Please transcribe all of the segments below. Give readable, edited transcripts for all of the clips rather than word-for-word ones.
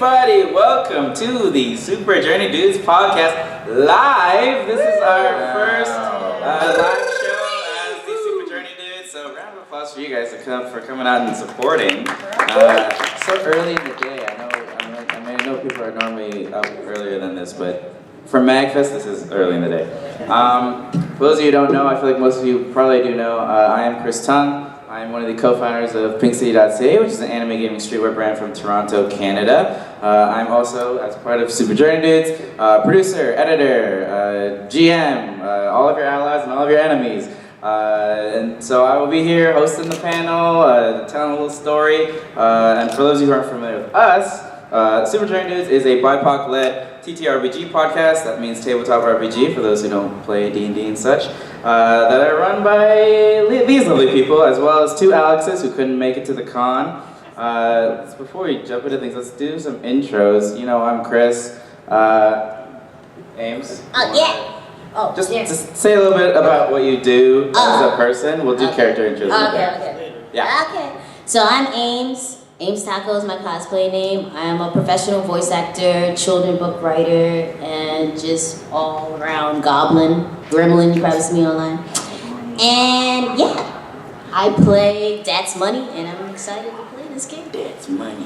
everybody, welcome to the Super Journey Dudes podcast live. This is our first live show as the Super Journey Dudes, so round of applause for you guys for coming out and supporting. So early in the day, I know people are normally up earlier than this, but for MAGFest, this is early in the day. For those of you who don't know, I feel like most of you probably do know, I am Chris Tung. I'm one of the co-founders of PinkCity.ca, which is an anime gaming streetwear brand from Toronto, Canada. I'm also, as part of Super Journey Dudes, producer, editor, GM, all of your allies and all of your enemies. And so I will be here hosting the panel, telling a little story. And for those of you who aren't familiar with us, Super Journey Dudes is a BIPOC-led TTRPG podcast. That means tabletop RPG for those who don't play D&D and such. That are run by these lovely people, as well as two Alexes who couldn't make it to the con. Before we jump into things, let's do some intros. You know, I'm Chris. Ames? Yeah. Oh, just say a little bit about what you do as a person. We'll do character intros. Okay. Yeah. Okay. So I'm Ames. Ames Taco is my cosplay name. I am a professional voice actor, children book writer, and just all-around goblin, gremlin. You probably see me online. And yeah, I play Dad's Money, and I'm excited to play this game. Dad's Money.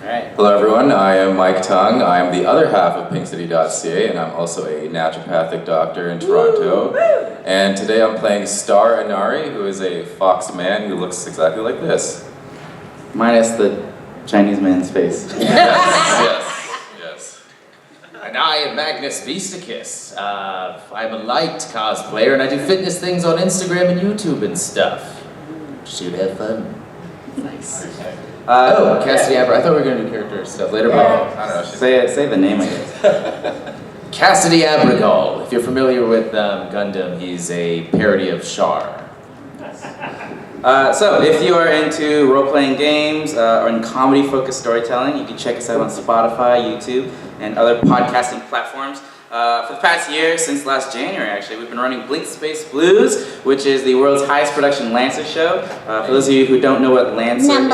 All right. Hello everyone, I am Mike Tung. I am the other half of PinkCity.ca, and I'm also a naturopathic doctor in Toronto. Woo! And today I'm playing Star Inari, who is a fox man who looks exactly like this. Minus the Chinese man's face. Yes. And I am Magnus Beasticus. I'm a light cosplayer and I do fitness things on Instagram and YouTube and stuff. Shoot, have fun. Nice. Cassidy Abrigal. I thought we were going to do character stuff later, but I don't know. Say the name, I guess. Cassidy Abrigal. If you're familiar with Gundam, he's a parody of Char. So, if you are into role-playing games or in comedy-focused storytelling, you can check us out on Spotify, YouTube, and other podcasting platforms. For the past year, since last January actually, we've been running Blink Space Blues, which is the world's highest production Lancer show. For those of you who don't know what Lancer is,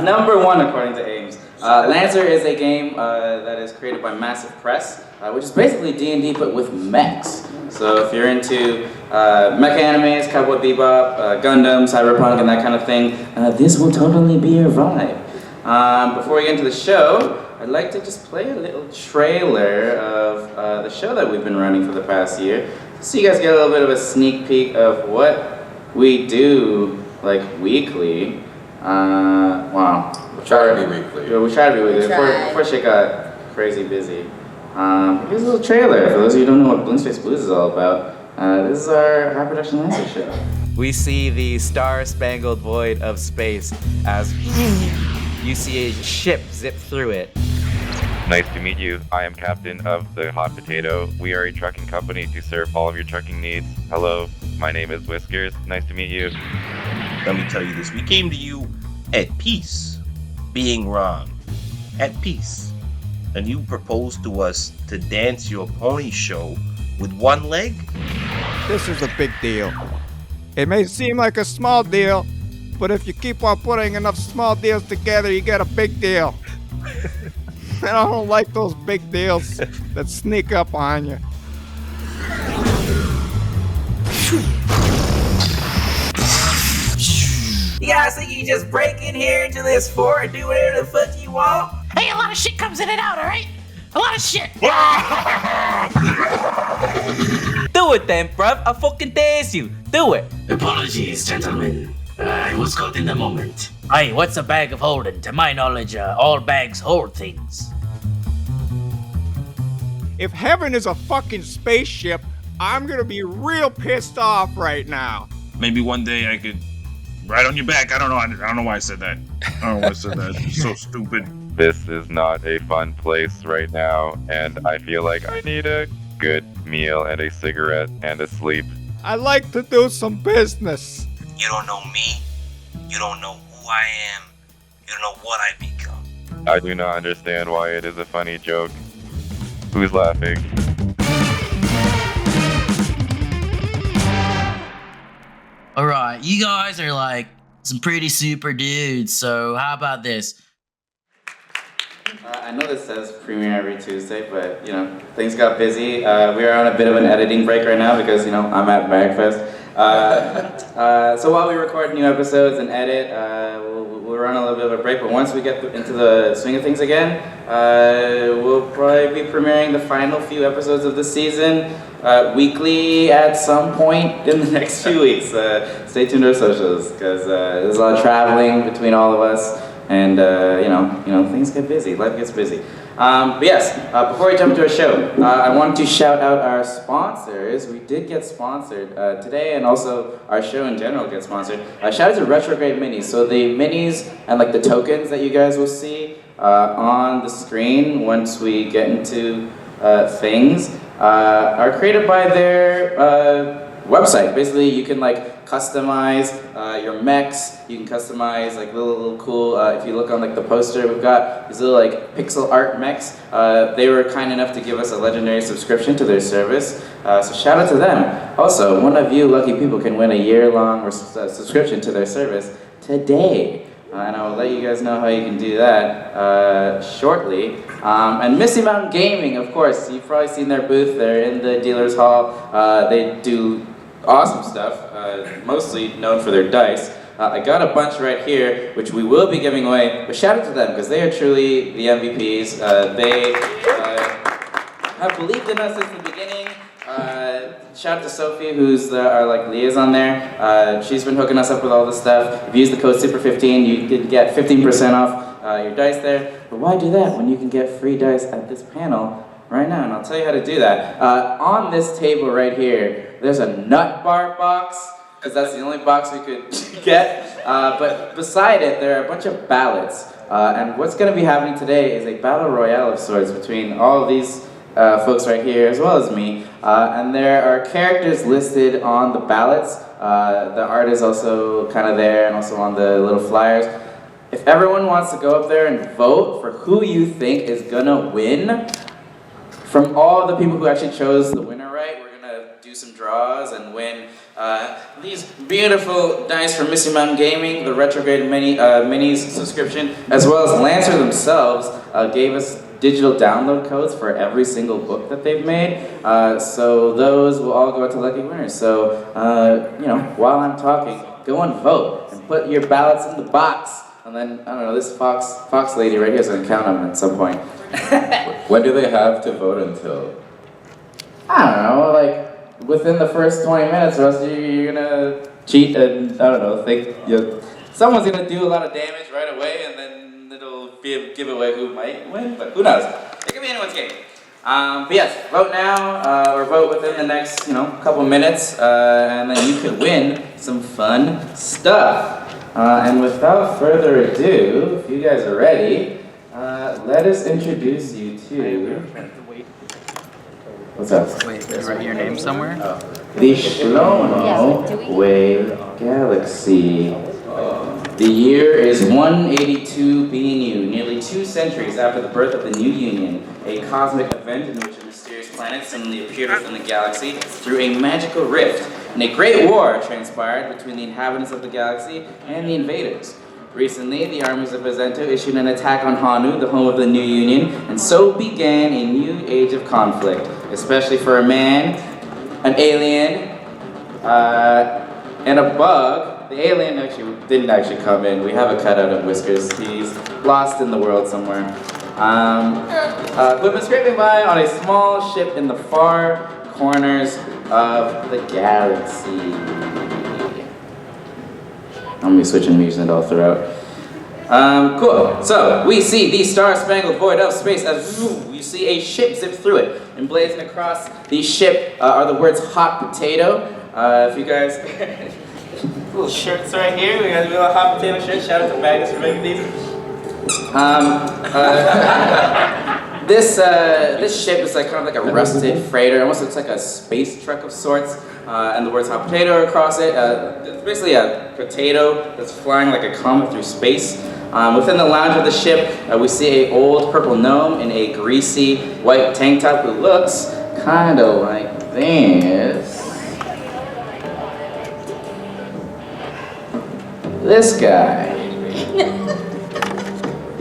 number one according to Ames. Lancer is a game that is created by Massive Press, which is basically D&D but with mechs. So if you're into mecha animes, Cowboy Bebop, Gundam, Cyberpunk, and that kind of thing, this will totally be your vibe. Before we get into the show, I'd like to just play a little trailer of the show that we've been running for the past year, so you guys get a little bit of a sneak peek of what we do, like, weekly. Wow. We'll try to be weekly. Yeah, we try to be weekly. Before shit got crazy busy. Here's a little trailer for those of you who don't know what Blink Space Blues is all about. This is our high production Lancer show. We see the star-spangled void of space as you see a ship zip through it. Nice to meet you. I am captain of the Hot Potato. We are a trucking company to serve all of your trucking needs. Hello, my name is Whiskers. Nice to meet you. Let me tell you this. We came to you at peace, being wrong. At peace. And you proposed to us to dance your pony show with one leg? This is a big deal. It may seem like a small deal, but if you keep on putting enough small deals together, you get a big deal. And I don't like those big deals that sneak up on you. You guys think you just break in here into this fort and do whatever the fuck you want? Hey, a lot of shit comes in and out, alright? A lot of shit! Do it then, bruv. I fucking dare you. Do it. Apologies, gentlemen. I was caught in the moment. Hey, what's a bag of holding? To my knowledge, all bags hold things. If heaven is a fucking spaceship, I'm gonna be real pissed off right now. Maybe one day I could ride on your back. I don't know why I said that. I don't know why I said that. It's so stupid. This is not a fun place right now, and I feel like I need a good meal and a cigarette and a sleep. I like to do some business. You don't know me. You don't know who I am. You don't know what I become. I do not understand why it is a funny joke. Who's laughing? Alright, you guys are like some pretty super dudes, so how about this? I know this says premiere every Tuesday, but things got busy. We are on a bit of an editing break right now because I'm at MAGFest. So while we record new episodes and edit, we'll run a little bit of a break. But once we get into the swing of things again, we'll probably be premiering the final few episodes of the season weekly at some point in the next few weeks. Stay tuned to our socials because there's a lot of traveling between all of us. And things get busy. Life gets busy. But yes, before we jump into our show, I wanted to shout out our sponsors. We did get sponsored today, and also our show in general gets sponsored. Shout out to Retrograde Minis. So the minis and the tokens that you guys will see on the screen once we get into things are created by their website. Basically, you can customize your mechs. You can customize little cool. If you look on the poster, we've got these little pixel art mechs. They were kind enough to give us a legendary subscription to their service. So shout out to them. Also, one of you lucky people can win a year-long subscription to their service today. And I will let you guys know how you can do that shortly. And Misty Mountain Gaming, of course, you've probably seen their booth. They're in the dealer's hall. They do awesome stuff, mostly known for their dice. I got a bunch right here, which we will be giving away, but shout out to them, because they are truly the MVPs. They have believed in us since the beginning. Shout out to Sophie, who's our liaison there. She's been hooking us up with all this stuff. If you use the code SUPER15, you can get 15% off your dice there. But why do that when you can get free dice at this panel right now? And I'll tell you how to do that. On this table right here, there's a nut bar box, because that's the only box we could get. But beside it, there are a bunch of ballots. And what's going to be happening today is a battle royale of sorts between all of these folks right here, as well as me. And there are characters listed on the ballots. The art is also kind of there, and also on the little flyers. If everyone wants to go up there and vote for who you think is going to win, from all the people who actually chose the winner right, we're going to do some draws and win these beautiful dice from Misty Mountain Gaming, the Retrograde Minis subscription, as well as Lancer themselves gave us digital download codes for every single book that they've made. So those will all go out to lucky winners. So, while I'm talking, go and vote and put your ballots in the box. And then, I don't know, this Fox lady right here is going to count them at some point. When do they have to vote until? I don't know, within the first 20 minutes, or else you're gonna cheat and, I don't know, think someone's gonna do a lot of damage right away, and then it'll be a giveaway who might win, but who knows? It could be anyone's game. But yes, vote now, or vote within the next, couple minutes, and then you could win some fun stuff. And without further ado, if you guys are ready, let us introduce you to... What's up? Wait, did you write your name somewhere? The Shlomo Wave Galaxy. The year is 182 BNU, nearly 2 centuries after the birth of the New Union, a cosmic event in which a mysterious planet suddenly appeared within the galaxy through a magical rift, and a great war transpired between the inhabitants of the galaxy and the invaders. Recently, the armies of Azento issued an attack on Hanu, the home of the New Union, and so began a new age of conflict, especially for a man, an alien, and a bug. The alien didn't actually come in. We have a cutout of Whiskers. He's lost in the world somewhere. We've been scraping by on a small ship in the far corners of the galaxy. I'm gonna be switching music all throughout. Cool. So we see the star-spangled void of space as you see a ship zip through it. Emblazoned across the ship are the words "hot potato." If you guys, little shirts right here. We got a little hot potato shirt. Shout out to Magnus for making these. This ship is kind of like a rusted freighter. It almost looks like a space truck of sorts. And the words hot potato are across it. It's basically a potato that's flying like a comet through space. Within the lounge of the ship, we see an old purple gnome in a greasy white tank top who looks kind of like this. This guy.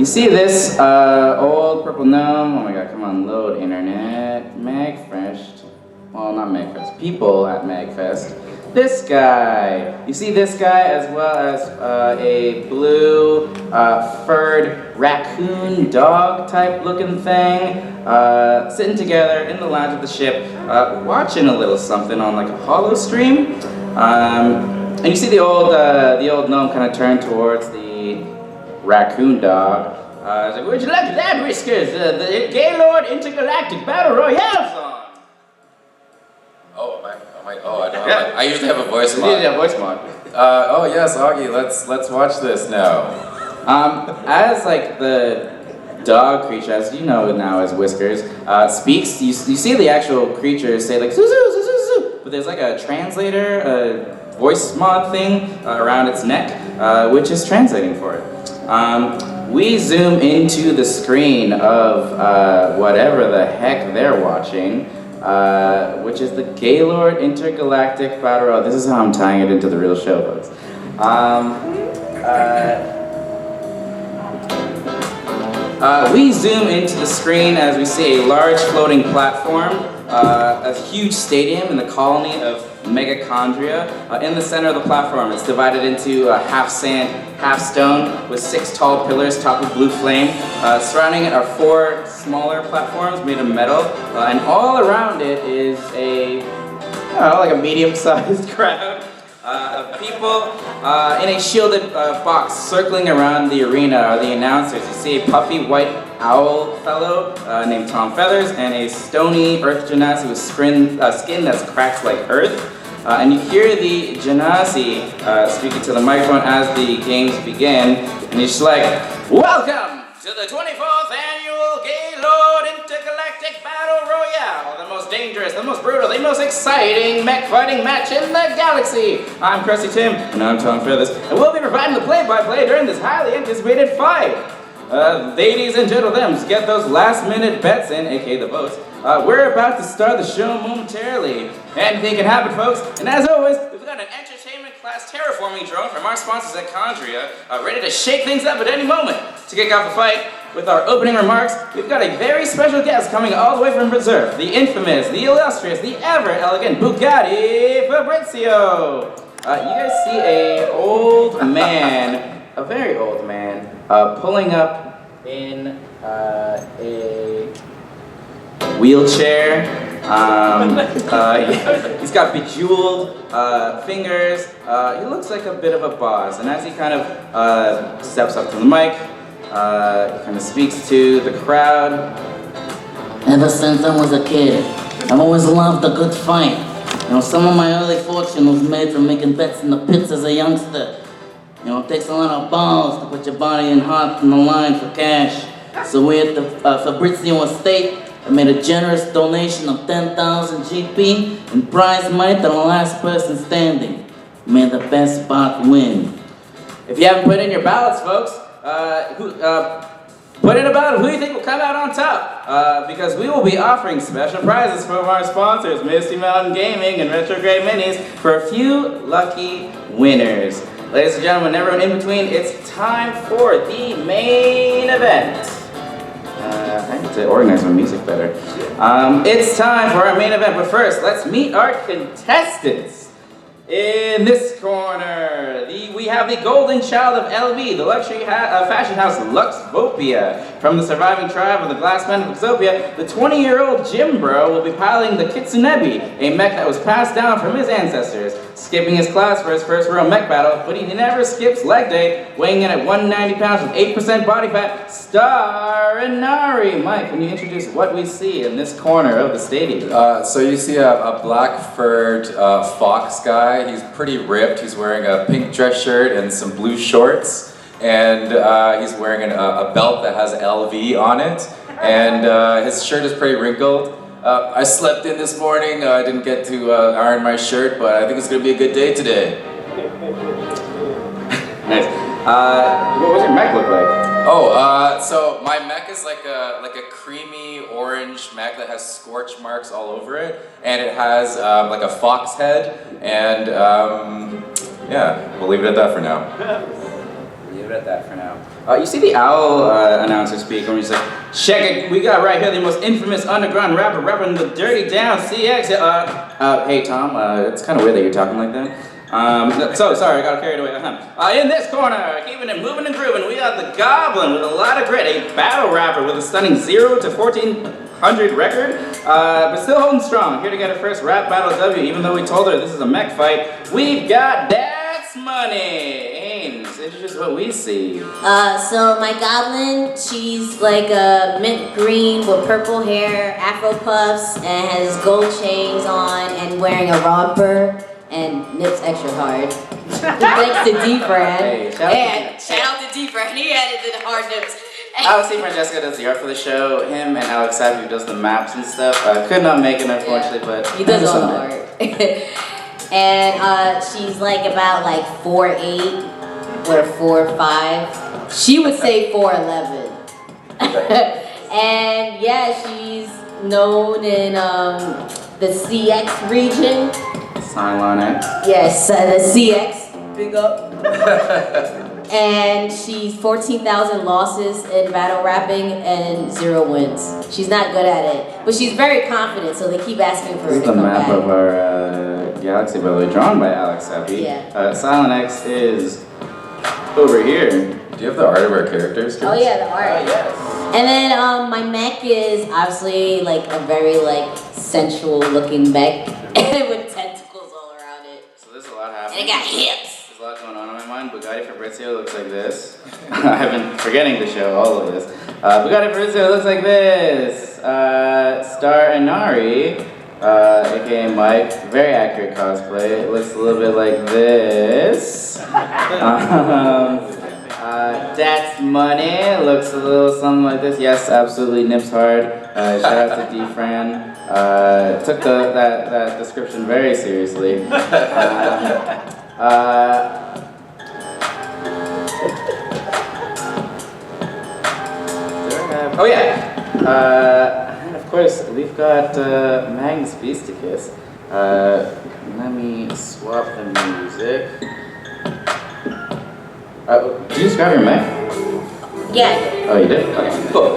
You see this old purple gnome? Oh my god, come on, load internet. MAGFest. Well, not MAGFest. People at MAGFest. This guy. You see this guy as well as a blue furred raccoon dog type looking thing sitting together in the lounge of the ship watching a little something on like a holo stream. And you see the old gnome kind of turn towards the raccoon dog. He's like, would you like that, Whiskers? The Gaylord Intergalactic Battle Royale song. I usually have a voice mod. Yeah, voice mod. Oh yes, Augie, let's watch this now. As like the dog creature, as you know now as Whiskers, speaks, you see the actual creature say like, zoo, zoo, zoo, zoo, zoo. But there's like a translator, a voice mod thing around its neck, which is translating for it. We zoom into the screen of whatever the heck they're watching, which is the Gaylord Intergalactic Battle Royale. This is how I'm tying it into the real show, folks. We zoom into the screen as we see a large floating platform, a huge stadium in the colony of Megachondria. In the center of the platform, it's divided into half sand, half stone, with 6 tall pillars topped with blue flame. Surrounding it are 4 smaller platforms made of metal, and all around it is like a medium-sized crowd of people. In a shielded box circling around the arena are the announcers. You see a puffy white owl fellow named Tom Feathers and a stony earth genasi with skin that's cracked like earth. And you hear the genasi speaking to the microphone as the games begin, and he's just like, welcome to the 24th annual Gaylord Intergalactic Battle Royale, the most dangerous, the most brutal, the most exciting mech fighting match in the galaxy. I'm Krusty Tim, and I'm Tom Feathers, and we'll be providing the play-by-play during this highly anticipated fight. Ladies and gentlemen, get those last-minute bets in, aka the votes. We're about to start the show momentarily. Anything can happen, folks. And as always, we've got an entertainment-class terraforming drone from our sponsors at Chondria, ready to shake things up at any moment. To kick off the fight, with our opening remarks, we've got a very special guest coming all the way from Reserve, the infamous, the illustrious, the ever-elegant Bugatti Fabrizio. You guys see a very old man, pulling up in a wheelchair. He's got bejeweled fingers. He looks like a bit of a boss, and as he kind of steps up to the mic, he kind of speaks to the crowd. Ever since I was a kid, I've always loved a good fight. You know, some of my early fortune was made from making bets in the pits as a youngster. You know, it takes a lot of balls to put your body and heart on the line for cash. So we at the Fabrizio Estate made a generous donation of 10,000 GP and prize money to the last person standing. May the best spot win. If you haven't put in your ballots, folks, put in a ballot who you think will come out on top. Because we will be offering special prizes from our sponsors, Misty Mountain Gaming and Retrograde Minis, for a few lucky winners. Ladies and gentlemen, everyone in between, it's time for the main event. I need to organize my music better. It's time for our main event, but first, let's meet our contestants. In this corner, we have the golden child of LV, the luxury fashion house Luxvopia. From the surviving tribe of the Glassmen of Exopia, the 20-year-old Jim Bro will be piloting the Kitsunebi, a mech that was passed down from his ancestors. Skipping his class for his first real mech battle, but he never skips leg day, weighing in at 190 pounds with 8% body fat, Starinari. Mike, can you introduce what we see in this corner of the stadium? So you see a black-furred fox guy. He's pretty ripped. He's wearing a pink dress shirt and some blue shorts. And he's wearing a belt that has LV on it. And his shirt is pretty wrinkled. I slept in this morning. I didn't get to iron my shirt, but I think it's going to be a good day today. Nice. What does your mech look like? So my mech is like a creamy orange mech that has scorch marks all over it, and it has like a fox head, and yeah, we'll leave it at that for now. leave it at that for now. You see the owl announcer speak when he's like, check it, we got right here the most infamous underground rapper rapping the Dirty Down CX. Hey Tom, it's kind of weird that you're talking like that. So sorry, I got carried away. In this corner, keeping it moving and grooving, we got the Goblin with a lot of grit, a battle rapper with a stunning 0 to 1400 record, but still holding strong. Here to get her first rap battle W, even though we told her this is a mech fight. We've got That's Money. Ames, introduce what we see. So my Goblin, she's like a mint green with purple hair, afro puffs, and has gold chains on, and wearing a romper. And nips extra hard. Thanks to D-Fran. Hey, shout out to D-Fran. He added the hard nips. Alex DeFrancesca does the art for the show. Him and Alex Sapp, who does the maps and stuff. Could not make it, unfortunately, but he does all the art. And she's like about like 4'8" or 4'5". She would say 4'11". And yeah, she's known in the CX region. Cylon X. Yes, the CX. Big up. And she's 14,000 losses in battle rapping and 0 wins. She's not good at it, but she's very confident, so they keep asking for her to come back. This is the map of our galaxy, by the way, drawn by Alex Sappy. Yeah. Cylon X is over here. Do you have the art of our characters? Oh yeah, the art. Yes. And then my mech is obviously like a very like sensual looking mech with tentacles all around it. So there's a lot happening. And it got hips. There's a lot going on in my mind. Bugatti Fabrizio looks like this. I've been forgetting to show all of this. Bugatti Fabrizio looks like this. Star Inari, aka Mike, very accurate cosplay. It looks a little bit like this. That's Money, looks a little something like this. Yes, absolutely, nips hard. Shout out to D-Fran. Took that description very seriously. Oh yeah, and of course we've got Magnus Beasticus. Let me swap the music. Did you just grab your mic? Yeah. Oh, you did? Okay, cool.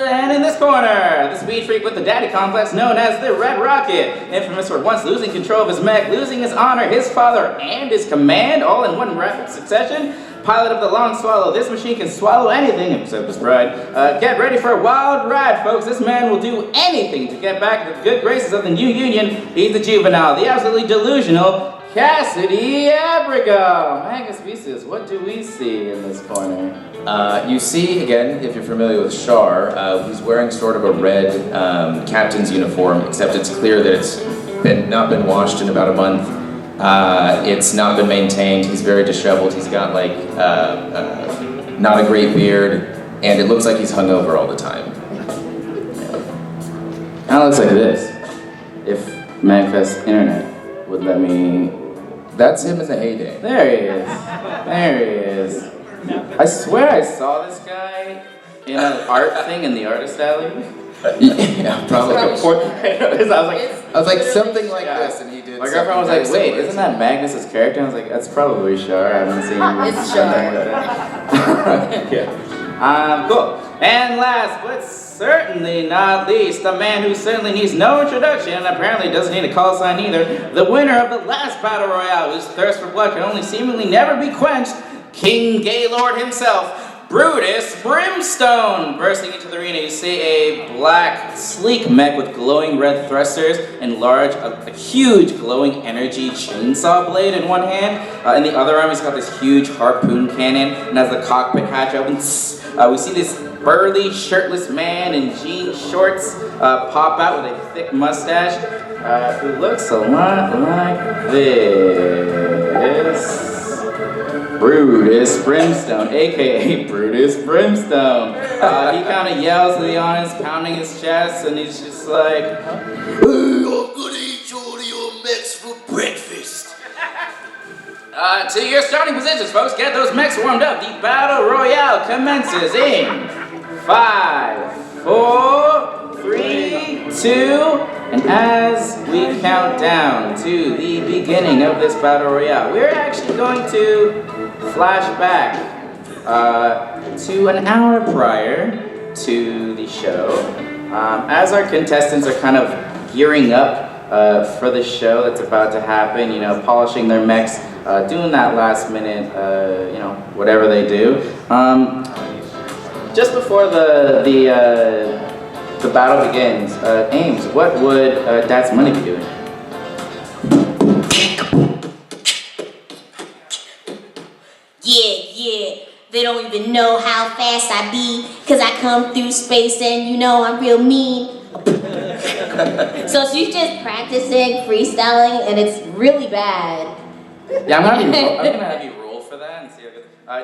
And in this corner, the speed freak with the daddy complex known as the Red Rocket. Infamous for once losing control of his mech, losing his honor, his father, and his command, all in one rapid succession. Pilot of the Long Swallow, this machine can swallow anything except his pride. Get ready for a wild ride, folks. This man will do anything to get back to the good graces of the new union. He's the juvenile, the absolutely delusional Cassidy Abrigo. Magnus Beasticus, what do we see in this corner? You see, again, if you're familiar with Char, he's wearing sort of a red captain's uniform, except it's clear that it's not been washed in about a month. It's not been maintained. He's very disheveled. He's got like not a great beard, and it looks like he's hungover all the time. Kind of looks like this. If MAGFest Internet would let me... That's him in the heyday. There he is. There he is. I swear I saw this guy in an art thing in the artist alley. Yeah, probably. I was like something like this, and he did. My girlfriend was like, "Wait, isn't that Magnus's character?" I was like, "That's probably Char. I haven't seen him." It's Char. Yeah. Cool. And last, but certainly not least, the man who certainly needs no introduction and apparently doesn't need a call sign either. The winner of the last battle royale, whose thirst for blood can only seemingly never be quenched, King Gaylord himself. Brutus Brimstone! Bursting into the arena, you see a black, sleek mech with glowing red thrusters and a huge glowing energy chainsaw blade in one hand. In the other arm, he's got this huge harpoon cannon, and as the cockpit hatch opens, we see this burly, shirtless man in jean shorts pop out with a thick mustache, who looks a lot like this. Brutus Brimstone, aka Brutus Brimstone. He kind of yells to the audience, pounding his chest, and he's just like, Hey, I'm gonna eat all of your mechs for breakfast. To your starting positions, folks. Get those mechs warmed up. The Battle Royale commences in 5, 4, 3, 2, and as we count down to the beginning of this Battle Royale, we're actually going to flashback to an hour prior to the show. As our contestants are kind of gearing up for the show that's about to happen, polishing their mechs, doing that last minute, whatever they do. Just before the battle begins, Ames, what would Dad's Money be doing? Yeah, they don't even know how fast I be, cause I come through space and I'm real mean. So she's just practicing freestyling and it's really bad. Yeah, I'm gonna have you roll for that and see how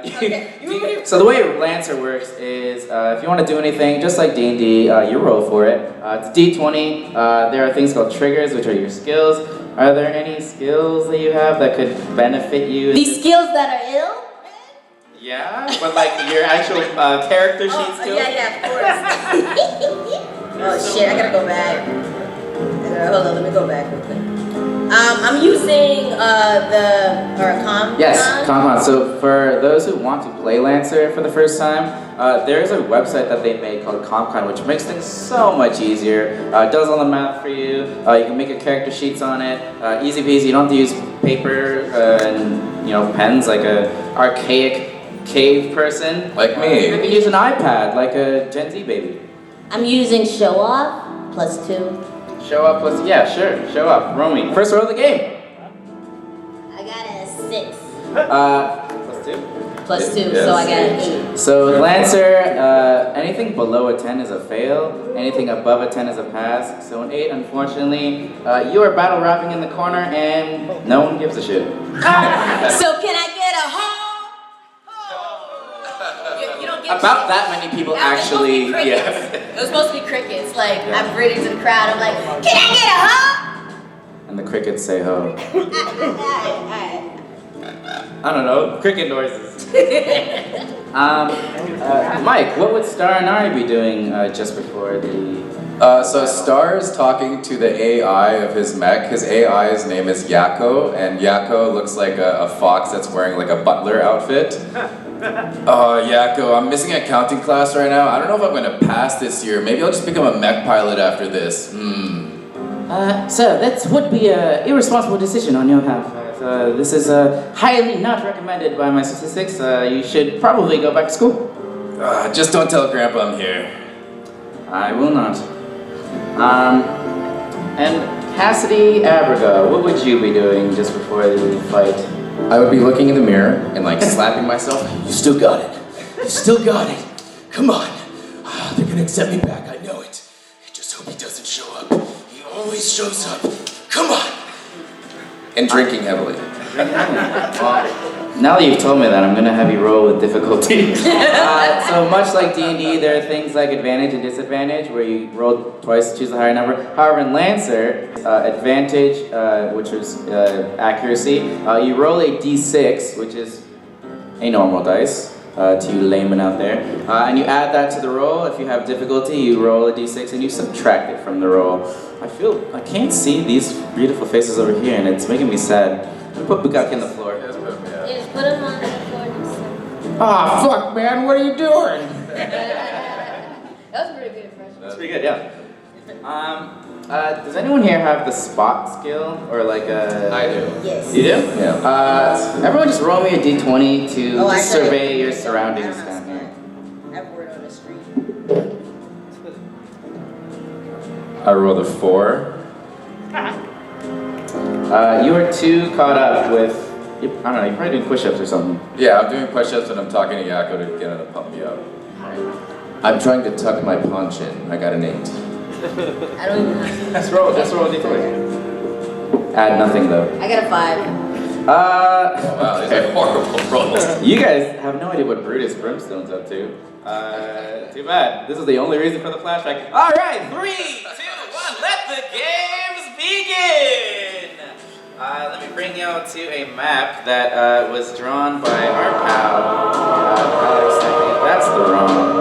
good. So the way Lancer works is if you want to do anything, just like D&D, you roll for it. It's D20. There are things called triggers, which are your skills. Are there any skills that you have that could benefit you? These skills that are ill? Yeah, but like your actual character sheet skills? Yeah, of course. Oh shit, I gotta go back. Hold on, let me go back real quick. I'm using ComCon. Yes, ComCon. So for those who want to play Lancer for the first time, there's a website that they made called ComCon, which makes things so much easier. It does all the math for you. You can make your character sheets on it. Easy peasy. You don't have to use paper and pens like a archaic cave person. Like me. You can use an iPad like a Gen Z baby. I'm using Show Off +2. Show up plus, yeah, sure, show up. Romy, first roll of the game. I got a 6. +2? +2, so I got an 8. So Lancer, anything below a 10 is a fail, anything above a 10 is a pass. So an 8, unfortunately, you are battle rapping in the corner and no one gives a shit. So can I get a ho? You don't get About that many people actually, yes. It was supposed to be crickets. Like, I'm grinning to the crowd. I'm like, can I get a ho? And the crickets say ho. Alright. I don't know, cricket noises. Mike, what would Star and Ari be doing just before the... So Star is talking to the AI of his mech. His AI's name is Yakko, and Yakko looks like a fox that's wearing like a butler outfit. Yakko, I'm missing a accounting class right now. I don't know if I'm gonna pass this year. Maybe I'll just become a mech pilot after this. Sir, that would be an irresponsible decision on your behalf. This is highly not recommended by my statistics. You should probably go back to school. Just don't tell Grandpa I'm here. I will not. And Cassidy Abriga, what would you be doing just before the fight? I would be looking in the mirror and like slapping myself. You still got it. You still got it. Come on. They're gonna accept me back. I know it. I just hope he doesn't show up. He always shows up. Come on. And drinking heavily. Now that you've told me that, I'm gonna have you roll with difficulty. So much like D&D, there are things like advantage and disadvantage, where you roll twice to choose the higher number. However, in Lancer, advantage, which is accuracy, you roll a d6, which is a normal dice, to you laymen out there, and you add that to the roll. If you have difficulty, you roll a d6 and you subtract it from the roll. I can't see these beautiful faces over here, and it's making me sad. Put Bukak in the floor. Just put him on the floor. Ah, fuck, man, what are you doing? That was a pretty good impression. That's pretty good, yeah. Does anyone here have the spot skill, or like a... I do. Yes. You do? Yeah. Everyone just roll me a d20 to Oh, just survey your surroundings down here. I have word on the street. I rolled a 4. You are too caught up with, I don't know, you're probably doing push-ups or something. Yeah, I'm doing push-ups and I'm talking to Yakko to get him to pump me up. I'm trying to tuck my paunch in. I got an 8. I don't even know. Let's roll a d20. Add nothing though. I got a 5. Wow, these are horrible rolls. You guys have no idea what Brutus Brimstone's up to. Too bad. This is the only reason for the flashback. All right, 3, 2, 1, let the games begin! Let me bring you out to a map that was drawn by our pal, Alex. That's the wrong.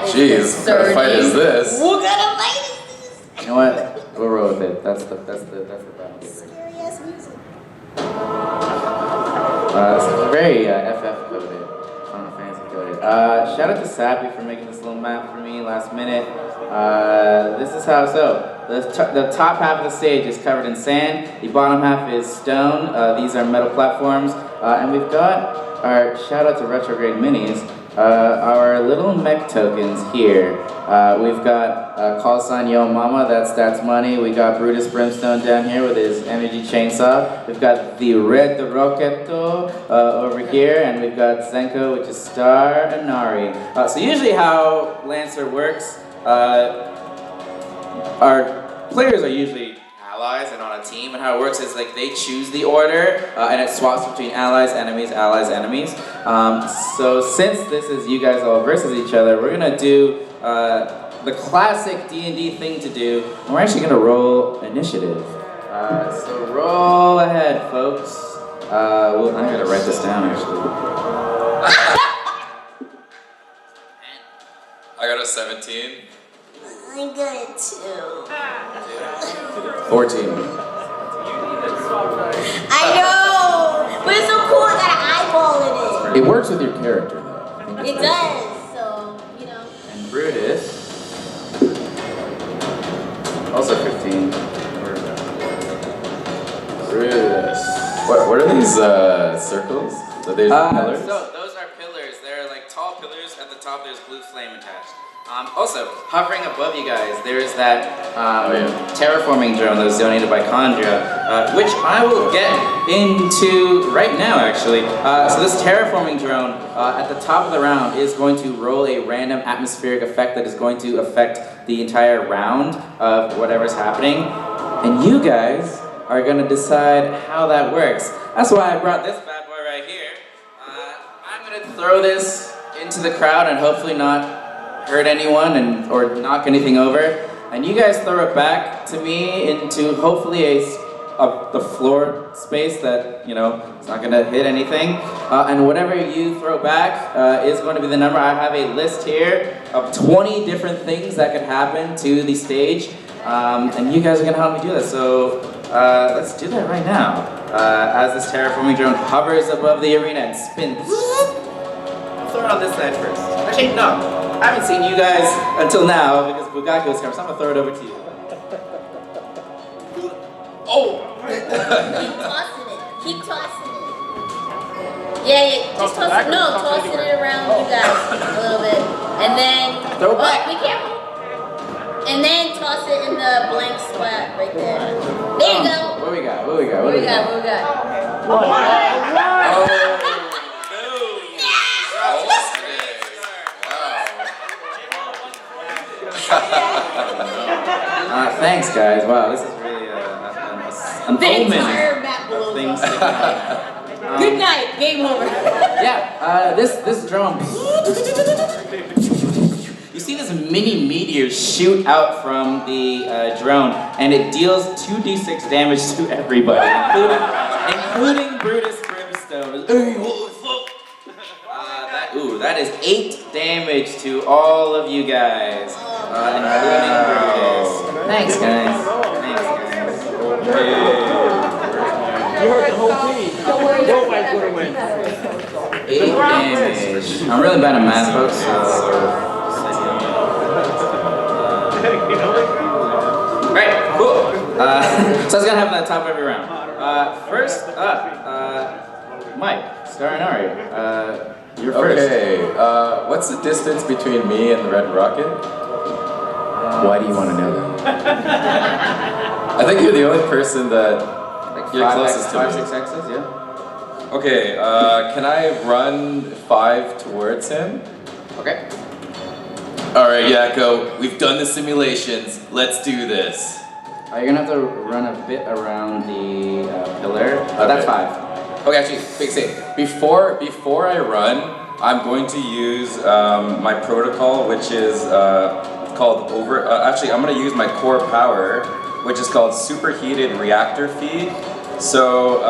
Jeez, what kind of fight is this? What kind of fight is this? You know what? We'll roll with it. That's the balance. Scary ass music. coded. Fancy coded. Shout out to Sappy for making this little map for me last minute. This is how the top half of the stage is covered in sand. The bottom half is stone. These are metal platforms. And we've got our shout out to Retrograde Minis. Our little mech tokens here. We've got call sign Yo Mama, that's money. We got Brutus Brimstone down here with his energy chainsaw. We've got the Red Rocketo over here, and we've got Zenko, which is Star and Nari. So usually how Lancer works, our players are usually allies and on a team, and how it works is like they choose the order and it swaps between allies, enemies. So since this is you guys all versus each other, we're gonna do the classic D&D thing to do, and we're actually gonna roll initiative. So roll ahead, folks. Well, I'm gonna write this down actually. I got a 17. I got it too. 14. I know! But it's so cool, I got an eyeball in It works with your character, though. it. It does, so, you know. And Brutus. Also 15. Brutus. What are these circles? Are they pillars? So those are pillars. They're like tall pillars. At the top, there's blue flame attached. Also, hovering above you guys, there's that terraforming drone that was donated by Condra, which I will get into right now, actually. So this terraforming drone, at the top of the round, is going to roll a random atmospheric effect that is going to affect the entire round of whatever's happening. And you guys are going to decide how that works. That's why I brought this bad boy right here. I'm going to throw this into the crowd and hopefully not hurt anyone or knock anything over, and you guys throw it back to me into hopefully the floor space that, you know, it's not gonna hit anything, and whatever you throw back is going to be the number. I have a list here of 20 different things that could happen to the stage, and you guys are gonna help me do this, so let's do that right now. As this terraforming drone hovers above the arena and spins. I'll throw it on this side first. Actually, no. I haven't seen you guys until now because Bugaku's coming, so I'm gonna throw it over to you. Oh! Keep tossing it. Yeah, just toss it. No, tossing it around you guys a little bit. And then, throw it back. Be careful. And then toss it in the blank spot right there. There you go. What we got? Thanks, guys. Wow, this is really an omen of things sticking out. Good night. Game over. Yeah, this drone. You see this mini meteor shoot out from the drone, and it deals 2d6 damage to everybody, including Brutus Brimstone. Hey, what the fuck? That is 8 damage to all of you guys, including Brutus. Thanks, guys. You heard the whole team. Nobody's gonna win. 8 damage. I'm really bad at math, folks, so... Alright, cool. So it's gonna happen at the top of every round. First up, Mike, Star and Ari. You're first. Okay, what's the distance between me and the red rocket? Why do you want to know that? I think you're the only person that you're closest to me. 5, 6 X's, yeah. Okay, can I run 5 towards him? Okay. Alright, Yakko, we've done the simulations. Let's do this. You're gonna have to run a bit around the pillar. That's 5. Okay, actually, before I run, I'm going to use my protocol, which is called actually, I'm going to use my core power, which is called superheated reactor feed. So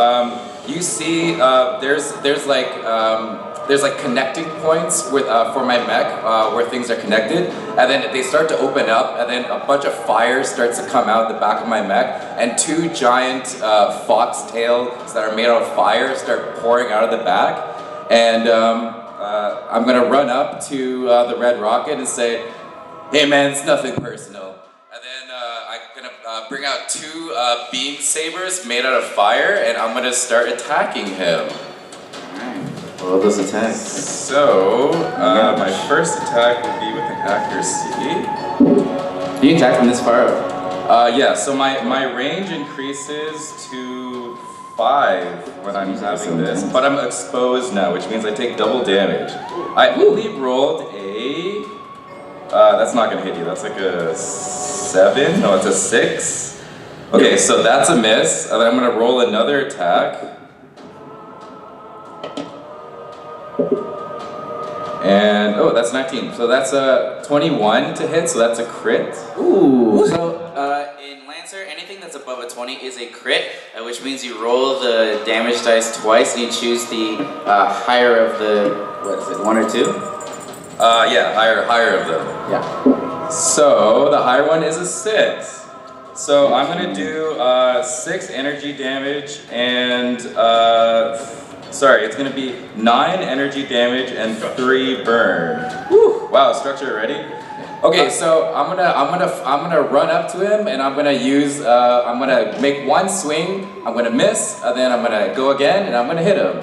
you see, there's like connecting points with for my mech where things are connected, and then they start to open up, and then a bunch of fire starts to come out the back of my mech, and 2 giant fox tails that are made out of fire start pouring out of the back. and I'm gonna run up to the red rocket and say, "Hey man, it's nothing personal." And then I'm gonna bring out 2 beam sabers made out of fire, and I'm gonna start attacking him. Roll those attacks. So, my first attack would be with an accuracy. You can attack from this far up. Yeah, so my range increases to 5 when I'm having this, but I'm exposed now, which means I take double damage. I only rolled a... that's not gonna hit you, that's like a 7? No, it's a 6. Okay, so that's a miss, and then I'm gonna roll another attack. And, oh, that's 19. So that's a 21 to hit, so that's a crit. Ooh. So, in Lancer, anything that's above a 20 is a crit, which means you roll the damage dice twice and you choose the higher of the, what is it, 1 or 2? Yeah, higher of them. Yeah. So, the higher one is a 6. So, I'm gonna do 6 energy damage and, sorry, it's gonna be 9 energy damage and 3 burn. Whew. Wow, structure already? Okay, so I'm gonna run up to him and I'm gonna use I'm gonna make 1 swing, I'm gonna miss, and then I'm gonna go again and I'm gonna hit him.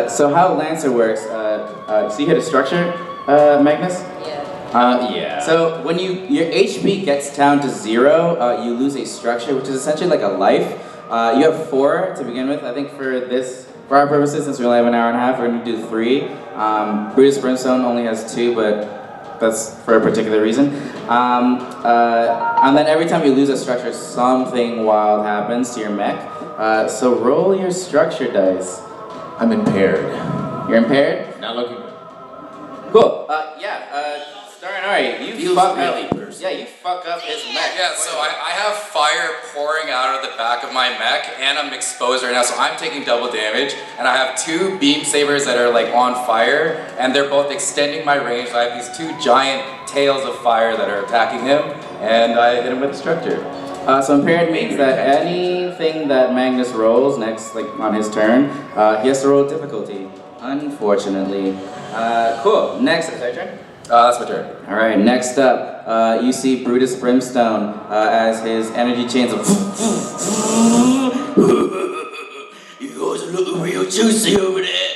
So how Lancer works, so you hit a structure, Magnus? Yeah. So when your HP gets down to 0, you lose a structure, which is essentially like a life. You have 4 to begin with. I think for our purposes, since we only have an hour and a half, we're going to do 3. Brutus Brimstone only has 2, but that's for a particular reason. And then every time you lose a structure, something wild happens to your mech. So roll your structure dice. I'm impaired. You're impaired? Not looking good. Cool. Starinari, you fuck up. Yeah, you fuck up his mech. Yeah, so I have fire pouring out of the back of my mech, and I'm exposed right now, so I'm taking double damage, and I have 2 beam sabers that are like on fire, and they're both extending my range. So I have these 2 giant tails of fire that are attacking him, and I hit him with a structure. So impaired means that anything that Magnus rolls next, like on his turn, he has to roll difficulty. Unfortunately. Cool. Next, is that your turn? That's my turn. All right. Next up, you see Brutus Brimstone as his energy chains of. You guys are looking real juicy over there.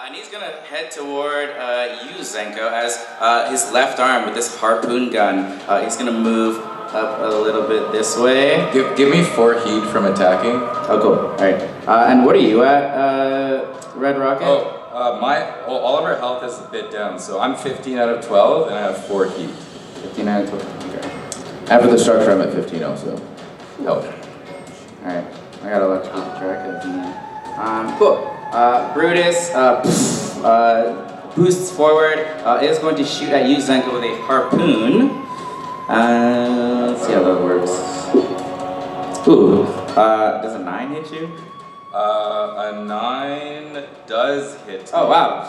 And he's gonna head toward you, Zenko, as his left arm with this harpoon gun. He's gonna move up a little bit this way. Give me 4 heat from attacking. Oh, cool. All right. And what are you at, Red Rocket? All of our health is a bit down, so I'm 15 out of 12, and I have 4 heat. 15 out of 12. Okay. After the structure, I'm at 15 also. Oh. All right. I gotta let you keep track of me. Cool. Brutus boosts forward. Is going to shoot at you, Zenko, with a harpoon. Let's see how that works. Ooh. Does a 9 hit you? A 9 does hit. Oh, wow.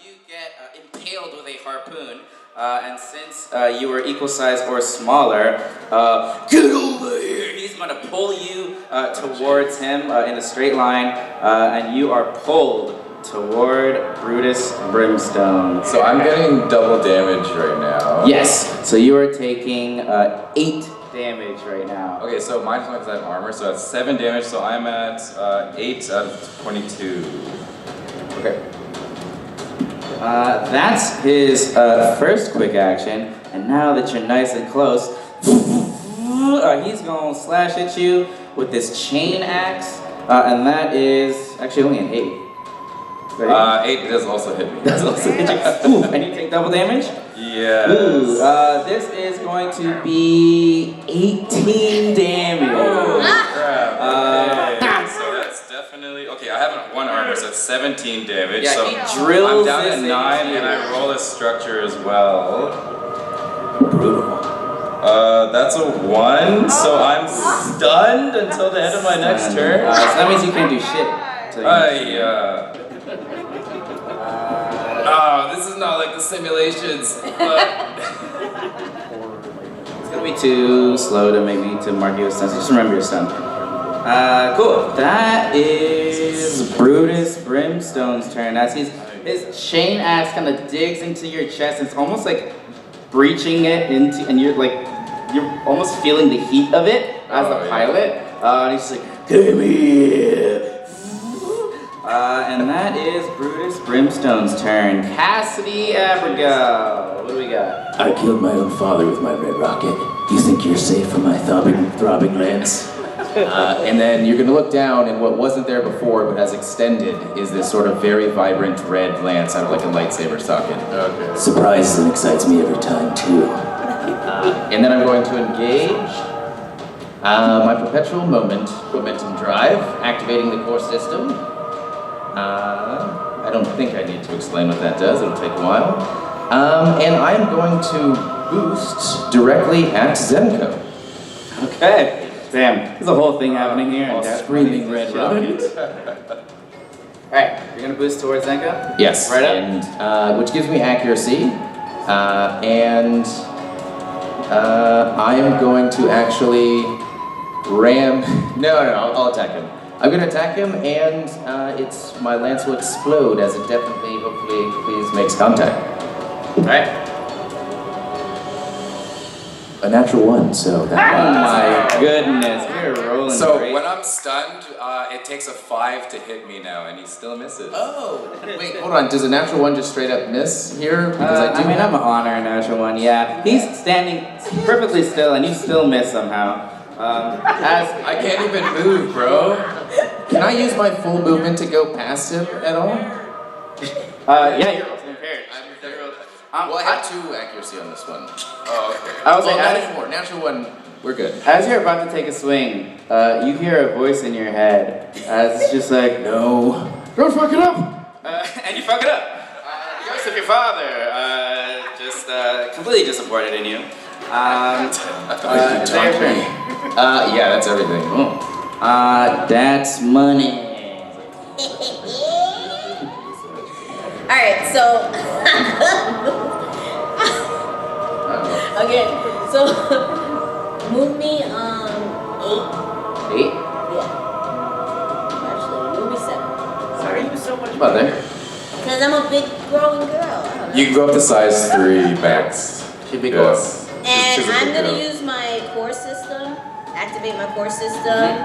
You get impaled with a harpoon, and since you were equal size or smaller, get over here! He's going to pull you towards him in a straight line, and you are pulled toward Brutus Brimstone. So I'm getting double damage right now. Yes, so you are taking 8 damage right now. Okay, so mine's not because I have armor, so that's 7 damage, so I'm at 8 out of 22. Okay. That's his first quick action, and now that you're nice and close, he's gonna slash at you with this chain axe, and that is actually only an 8. 8 does also hit me. Does also hit you. Ooh, and you take double damage? Yes. Ooh, this is going to be 18 damage. Oh, crap. Okay. So that's definitely... Okay, I have 1 armor, so that's 17 damage. Yeah, so he drills I'm down to this 9, into and you. I roll a structure as well. Brutal. That's a 1, so I'm stunned until the end of my next turn. So that means you can't do shit. This is not like the simulations, but... It's gonna be too slow to make me to mark you a stun, so just remember your stun. Cool. That is Brutus Brimstone's turn. As his chain axe kind of digs into your chest, it's almost like breaching it into, and you're almost feeling the heat of it as the pilot. And he's just like, come here. And that is Brutus Brimstone's turn. Cassidy Abigail, what do we got? I killed my own father with my red rocket. You think you're safe from my throbbing lance? And then you're gonna look down, and what wasn't there before but has extended is this sort of very vibrant red lance out of like a lightsaber socket. Okay. Surprises and excites me every time too. And then I'm going to engage my perpetual momentum drive, activating the core system. I don't think I need to explain what that does. It'll take a while. And I'm going to boost directly at Zenko. Okay. Damn, there's a whole thing happening here. All screaming red rocket. Alright, you're gonna boost towards Zenko? Yes. Right up? And, which gives me accuracy. And I am going to actually ram... No, I'll attack him. I'm gonna attack him, and my lance will explode as it definitely, hopefully, please makes contact. Alright. A natural 1, so that Oh my goodness, we're rolling So great. when I'm stunned, it takes a 5 to hit me now, and he still misses. Oh, wait, hold on. Does a natural 1 just straight up miss here? Because I'm gonna honor a natural 1, yeah. He's standing perfectly still, and you still miss somehow. I can't even move, bro. Can I use my full movement to go past him at all? Yeah, you're also impaired. Well, I have 2 accuracy on this one. Oh, okay. I was like, natural 1, we're good. as you're about to take a swing, you hear a voice in your head as it's just like, No. Don't fuck it up! and you fuck it up. The ghost of your father, just completely disappointed in you. Is that your turn? Yeah, that's everything. Cool. That's money. Alright, so okay, so move me 8. 8? Yeah. Actually, move me 7. Sorry, you so much. About there. Because I'm a big growing girl. I don't know. You can go up to size 3, Max. Should be cool. Yes. And She's a I'm big gonna girl. use my core system, activate my core system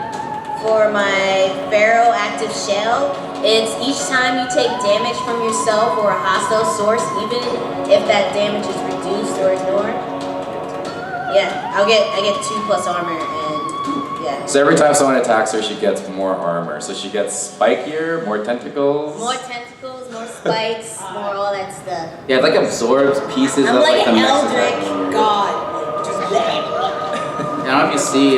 for my Pharaoh active shell. It's each time you take damage from yourself or a hostile source, even if that damage is reduced or ignored. Yeah, I get 2 plus armor and yeah. So every time someone attacks her, she gets more armor. So she gets spikier, more tentacles. More tentacles, more spikes, more all that stuff. Yeah, it like absorbs pieces I'm of like the an mexes. eldritch god. Just I don't know if you see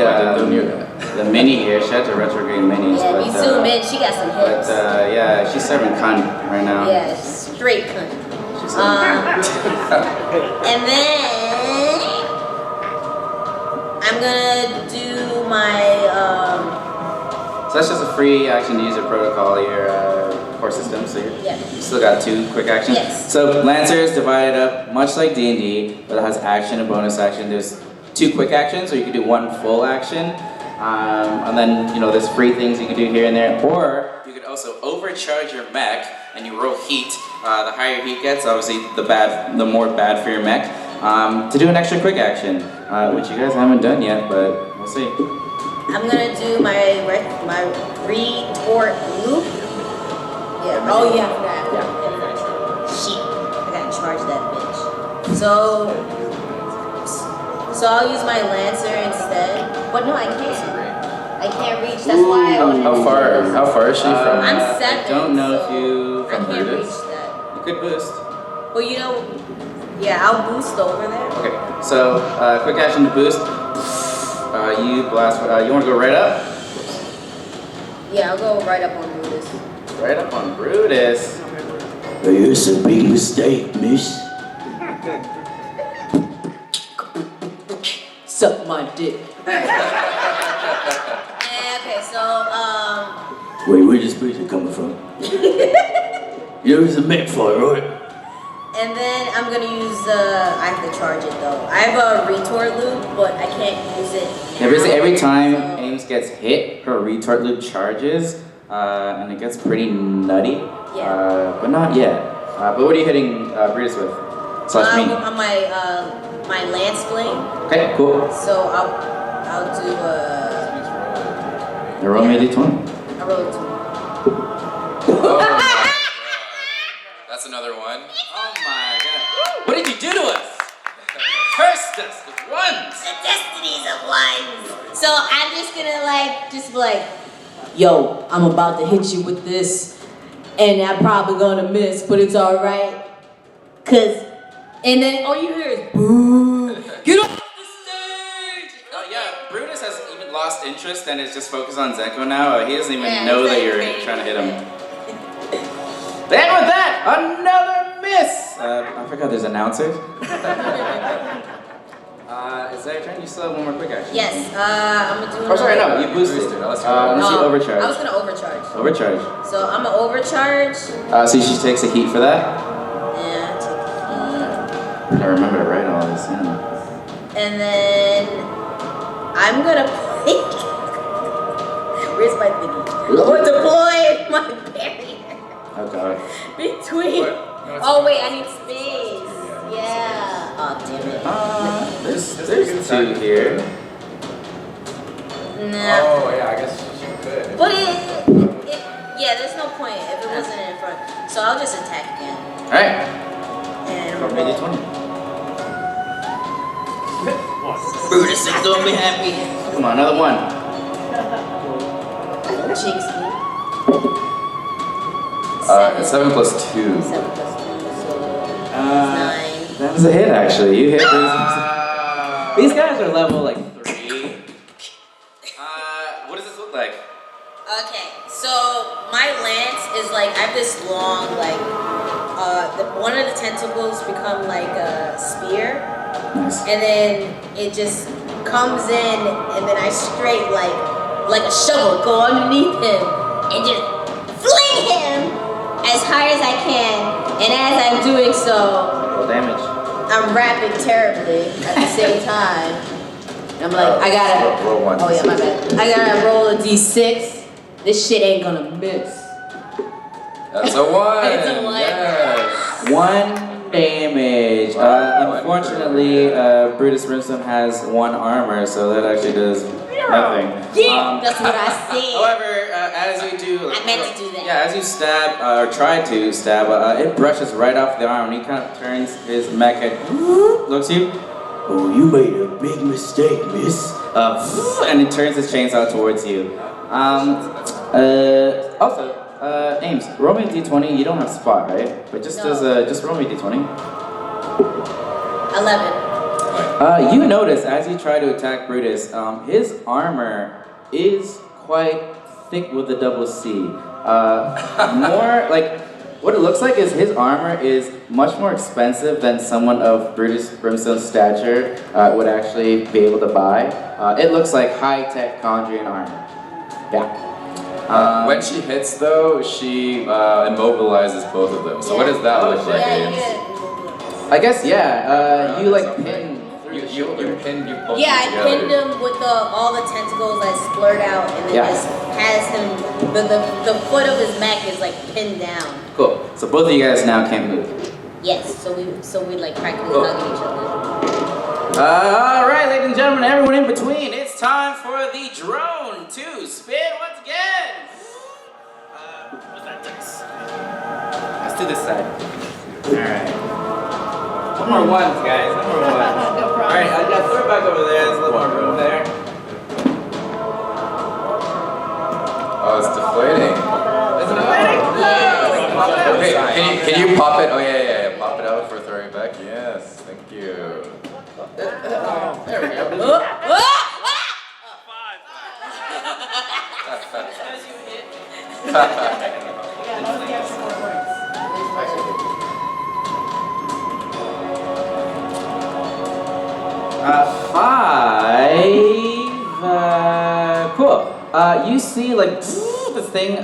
the mini here. She had to retrograde minis. yeah, but, if you zoom in, she got some But hits. yeah, she's serving cunt right now. Yeah, straight cunt. She's serving And then I'm gonna do my So that's just a free action to use your protocol, your core system. So yeah. you still got 2 quick actions. Yes. So Lancer is divided up much like D&D, but it has action and bonus action. There's 2 quick actions, so you can do 1 full action. And then, there's free things you can do here and there. Or you could also overcharge your mech and you roll heat. The higher heat gets, obviously the more bad for your mech. To do an extra quick action, which you guys haven't done yet, but we'll see. I'm gonna do my retort loop. Yeah. Oh yeah, I forgot. Shit. I gotta charge that bitch. So I'll use my Lancer instead. But no, I can't. I can't reach. That's why. How far is she from? I'm 7. I don't know if you I can't reach Brutus? that. You could boost. Well, yeah, I'll boost over there. Okay, so quick action to boost. You blast. You want to go right up? Yeah, I'll go right up on Brutus. Right up on Brutus. It's a big mistake, miss. Suck my dick. Okay, so Wait, where's this picture coming from? There's a mech fight, right? And then I'm gonna use I have to charge it though. I have a retort loop, but I can't use it now. Yeah, basically every time Ames gets hit, her retort loop charges, and it gets pretty nutty. Yeah. But not yet. But what are you hitting Brutus with? Slash me. On my lance flame. Okay, cool. So I'll do You roll me a d20. I roll a 2. Oh my god. That's another one. Oh my god. What did you do to us? Cursed us with ones. The destinies of ones. So I'm just gonna be like, yo, I'm about to hit you with this, and I'm probably gonna miss, but it's alright. And then all you hear is boo. Get off the stage! Oh yeah, Brutus has even lost interest and is just focused on Zenko now. He doesn't even know that you're trying to hit him. And with that, another miss! I forgot there's announcers. Is that your turn? You still have one more quick action. Yes, I'm gonna do Oh, sorry, another- no, you boosted. Unless you overcharge. I was gonna overcharge. Overcharge. So I'm gonna overcharge. So she takes a heat for that? Yeah, take I remember to write all this in. and then I'm gonna play. Where's my thingy? I'm gonna deploy my barrier Oh god. between. Oh wait, I need space. Yeah. Oh damn it. There's two here. Nah. Oh yeah, I guess she could. But yeah, there's no point if it wasn't in front. So I'll just attack again. Alright. And Roll me a d20. Brutus is gonna be happy. Come on, another one. Jinx me. 7 plus 2. 7 plus 2, so 9. That was a hit actually. You hit Brutus. These guys are level like 3. What does this look like? Okay, so my lance is like, I have this long, like, one of the tentacles become like a spear. Nice. And then it just comes in, and then I straight like a shovel go underneath him and just fling him as high as I can. And as I'm doing so, Roll damage. I'm rapping terribly at the same time. I'm like, I gotta. Roll one. Oh yeah, my bad. I gotta roll a d6. This shit ain't gonna miss. That's a 1. It's a 1. Yes. 1 damage. Unfortunately, Brutus Brimstone has 1 armor, so that actually does nothing. Yeah, that's what I said. However, as you do, I meant to do that. yeah, as you stab or try to stab, it brushes right off the arm, and he kind of turns his mech head, looks at you. Oh, you made a big mistake, miss. And he turns his chainsaw towards you. Also, Ames, roll me a d20. You don't have spot, right? But just roll me a d20. 11. You notice as you try to attack Brutus, his armor is quite thick with a double C. More like what it looks like is his armor is much more expensive than someone of Brutus Brimstone's stature would actually be able to buy. It looks like high-tech conjuring armor. Yeah. When she hits though, she immobilizes both of them. So what does that look like, Ames? I guess yeah. You like pin. You pinned you both Yeah, I together. pinned him with all the tentacles that splurt out, and then just has him. The foot of his mech is like pinned down. Cool. So both of you guys now can't move. Yes, so we like practically hugging each other. All right, ladies and gentlemen, everyone in between, it's time for the drone to spin once again. What's that dice? Let's do this side. All right. One more ones, guys. One more ones. All right, I got throw it back over there. There's a little more room there. Oh, it's deflating. Is it deflating? Yeah. Okay, can you pop it? Oh yeah. Pop it out for throwing it back. Yes, thank you. There we go. Five. Cool. You see, like, with this thing,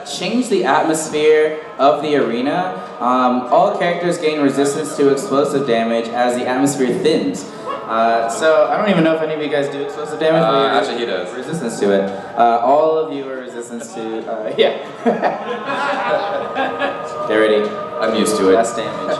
change the atmosphere of the arena. All characters gain resistance to explosive damage as the atmosphere thins. So I don't even know if any of you guys do explosive damage. But Actually, he does. Resistance to it. All of you are resistance to. Yeah. Get ready. I'm used to it. Less damage.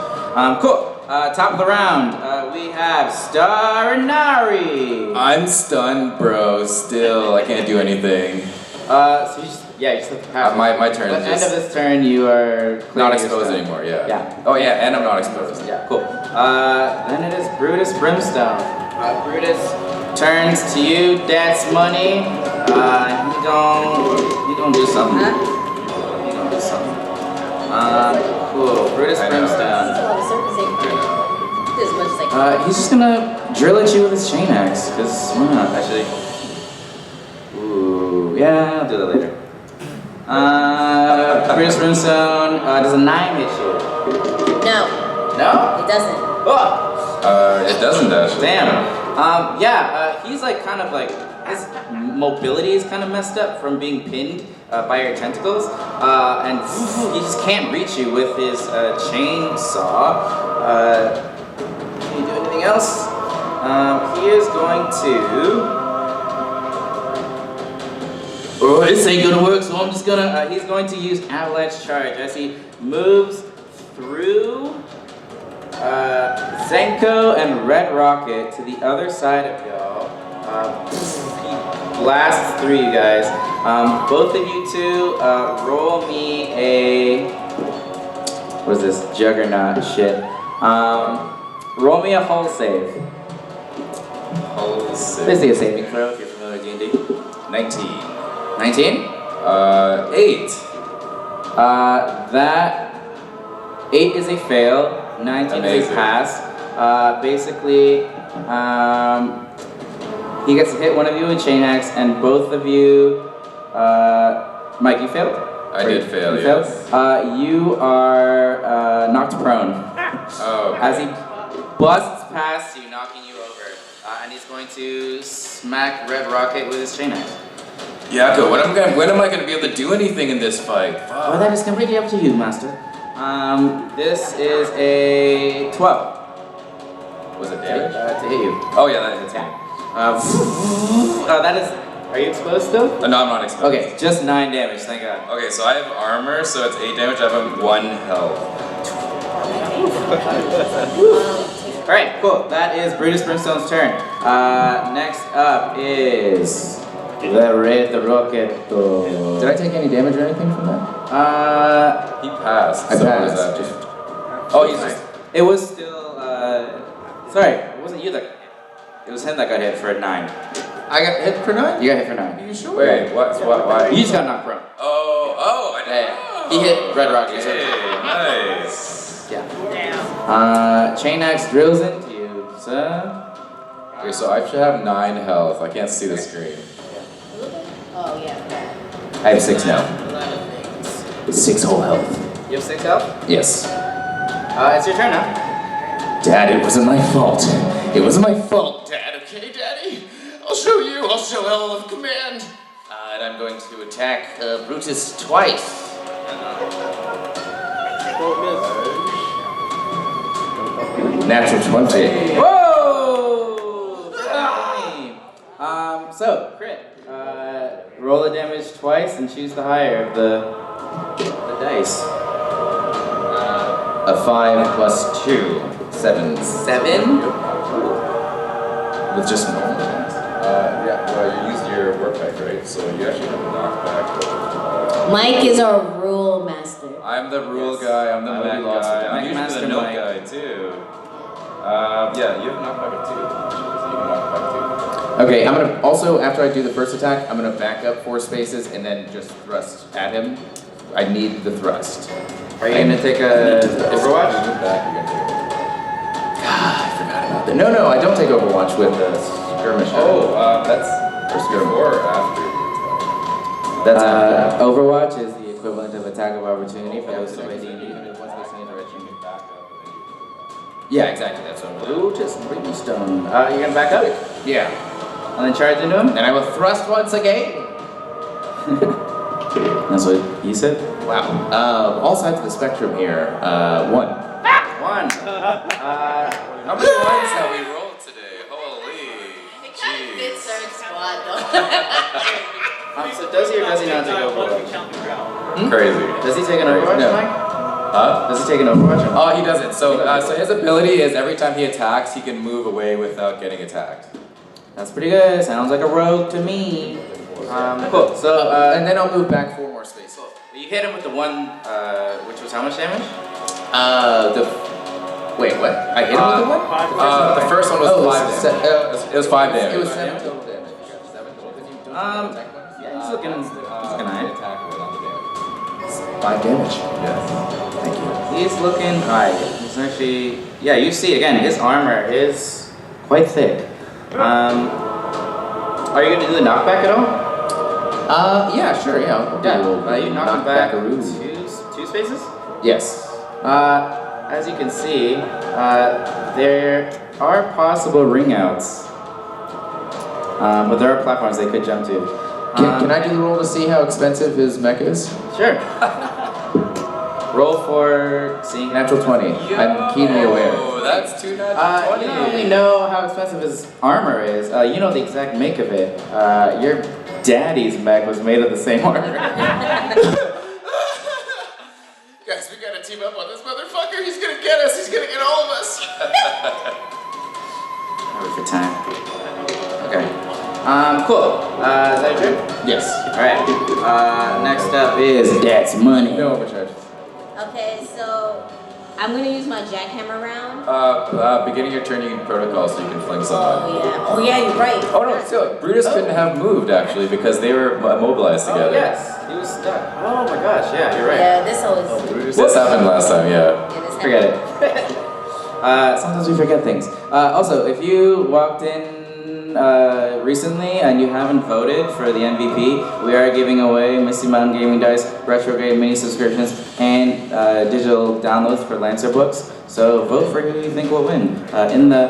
Cool. Top of the round, we have Starinari. I'm stunned, bro. Still, I can't do anything. So you just have to pass. My turn At is the end just of this turn, you are not exposed anymore. Yeah. Yeah. Oh yeah, and I'm not exposed. Yeah. Cool. Then it is Brutus Brimstone. Brutus turns to you. That's money. He gon' do something. He gon' do something. Cool. Brutus Brimstone. He's just gonna drill at you with his chain axe, cause why not? Actually. Ooh, yeah, I'll do that later. Brutus Brimstone, does a 9 hit you? No, No? it doesn't. Oh! It doesn't actually. Damn. He's like kind of like, his mobility is kind of messed up from being pinned by your tentacles, and he just can't reach you with his chainsaw. Can you do anything else? He is going to. Oh, this ain't gonna work, so I'm just gonna. He's going to use Avalanche Charge as he moves through Zenko and Red Rocket to the other side of y'all. He blasts through you guys. Both of you two, roll me a. What is this? Juggernaut shit. Roll me a hull save. Hull save. Basically a saving throw if you're familiar with D&D. 19. 19? 8. That 8 is a fail. 19 is a Amazing. pass. Basically, he gets to hit one of you with chain axe, and both of you, Mike, you failed? I did fail, You yes. failed? You are knocked prone. Oh. As he busts past you, knocking you over, and he's going to smack Red Rocket with his chain axe. Yeah, good. When am I gonna be able to do anything in this fight? Fuck. Well, that is completely up to you, Master. This is a 12. Was it damage? To hit you. Oh yeah, that hits me. That is. Are you exposed still? No, I'm not exposed. Okay, just 9 damage. Thank God. Okay, so I have armor, so it's 8 damage. I have 1 health. All right, cool. That is Brutus Brimstone's turn. Next up is the Red Rocket. Did I take any damage or anything from that? He passed. I so what passed. is that? Just- Oh, he's just. It was still. Sorry, it wasn't you that got hit. It was him that got hit for a 9. I got hit for 9? You got hit for 9. Are you sure? Wait, what? Why? You just got knocked prone. Oh, I did. He hit Red Rocket. Okay, nice. Yeah. Chain axe drills into you, sir. Okay, so I should have 9 health. I can't see the screen. Oh, yeah. I have 6 now. 6 whole health. You have 6 health? Yes. It's your turn now. Dad, it wasn't my fault. It wasn't my fault, Dad, okay, Daddy? I'll show you. I'll show L of Command. And I'm going to attack Brutus twice. Natural 20. Whoa! So, crit. Roll the damage twice and choose the higher of the dice. A 5 plus 2. 7. 7? With just normal attacks. Yeah, well, you used your work pack, right? So you actually have a knockback. Mike is our rule master. I'm the rule guy, I'm the I would mech be lost guy, with I'm Mech usually Master the note Mike. guy too. Yeah, you have knockback at 2, actually, so you can knock back 2. Okay, I'm gonna also, after I do the first attack, I'm gonna back up 4 spaces and then just thrust at him. I need the thrust. Are you gonna take a Overwatch? Move back, you're gonna take it. I forgot about that. No, I don't take Overwatch with the skirmisher. That's before or after the attack? That's after. Overwatch is the equivalent of attack of opportunity for those who play D&D. Yeah, exactly. That's what I'm doing. Brutus Brimstone. You're gonna back up? Yeah. And then charge into him? And I will thrust once again. That's what you said? Wow. All sides of the spectrum here. 1. 1. How many ones have we rolled today? Holy jeez. squad though. So does he or does he not take Overwatch? Crazy. Does he take an Overwatch, No. Mike? Huh? Does he take an Overwatch? Oh, he doesn't. So his ability is every time he attacks, he can move away without getting attacked. That's pretty good. Sounds like a rogue to me. Cool. So, and then I'll move back 4 more spaces. You hit him with the one, which was how much damage? Wait, what? I hit him with the one? The first one was 5 damage. It was 5 damage. It was 7 total damage. Yeah, he's looking alright. 5 damage. Yes. Thank you. He's looking alright. He's actually, yeah, you see again, his armor is quite thick. Are you gonna do the knockback at all? Yeah, sure, yeah. You knock him back two spaces? Yes. As you can see, there are possible ring outs. But there are platforms they could jump to. Can I do the roll to see how expensive his mecha is? Sure. Roll for seeing. Natural 20. I'm keenly aware. Oh, that's 2 natural 20. You not only know how expensive his armor is, you know the exact make of it. Your daddy's mech was made of the same armor. Guys, we gotta team up on this motherfucker. He's gonna get us. He's gonna get all of us. Perfect time. Okay. Cool. Is that your turn? Yes. Alright. Next up is Dad's money. No overcharge. Okay, so I'm gonna use my jackhammer round. Beginning your turn, you can protocol so you can fling someone. Oh yeah, you're right. Oh no, still, Brutus couldn't have moved actually because they were mobilized together. Oh yes, he was stuck. Oh my gosh, yeah, you're right. Yeah, this always. This happened last time, yeah. Forget it. Sometimes we forget things. Also, if you walked in recently and you haven't voted for the MVP, we are giving away Misty Mountain Gaming Dice, Retrograde mini subscriptions, and digital downloads for Lancer books. So vote for who you think will win. Put it in the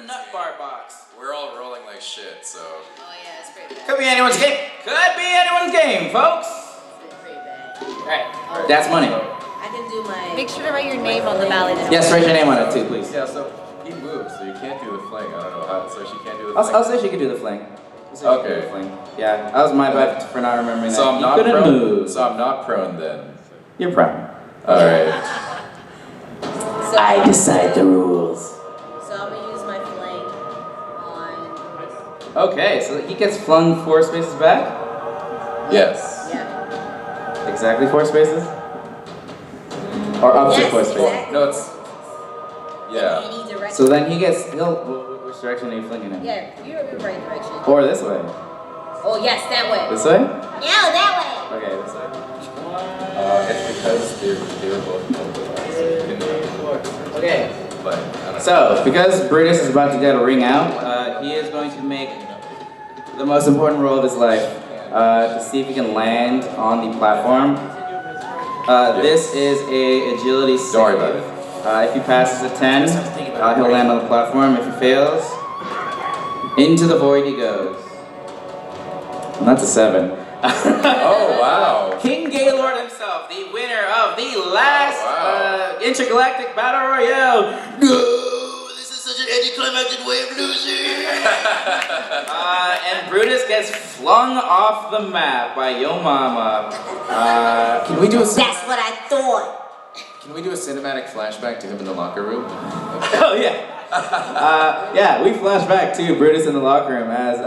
nut bar box. We're all rolling like shit, so. Oh yeah, it's pretty bad. Could be anyone's game. Could be anyone's game, folks. It's pretty bad. Alright, that's money. I can do my. Make sure to write your name on the ballot. Yes, write your name on it too, please. Yeah, so he moved, so you can't do the fling. I don't know how, so she can't do the fling. I'll say she could do the fling. Okay. Yeah, that was my bad for not remembering that. So I'm not couldn't prone. move. So I'm not prone then. You're prone. All right. So, I decide the rules. So I'm gonna use my flank on. Okay, so he gets flung 4 spaces back? Yes. Yeah. Exactly 4 spaces? Or up to 4 spaces? Exactly. No, it's. Yeah. In any direction. So then which direction are you flinging him? Yeah, you're in the right direction. Or this way? Oh yes, that way. This way? No, that way. Okay, this way. It's because they were both mobilized. Okay. But I don't know. So, because Brutus is about to get a ring out, he is going to make the most important roll of his life to see if he can land on the platform. This is a agility save. Don't worry about it. If he passes a 10, he'll land on the platform. If he fails, into the void he goes. And that's a 7. Oh wow. King Gaylord himself, the winner of the last Intergalactic Battle Royale. No, this is such an anticlimactic way of losing. And Brutus gets flung off the map by Yo Mama. Can we do a That's what I thought. Can we do a cinematic flashback to him in the locker room? Oh yeah. Yeah, we flash back to Brutus in the locker room as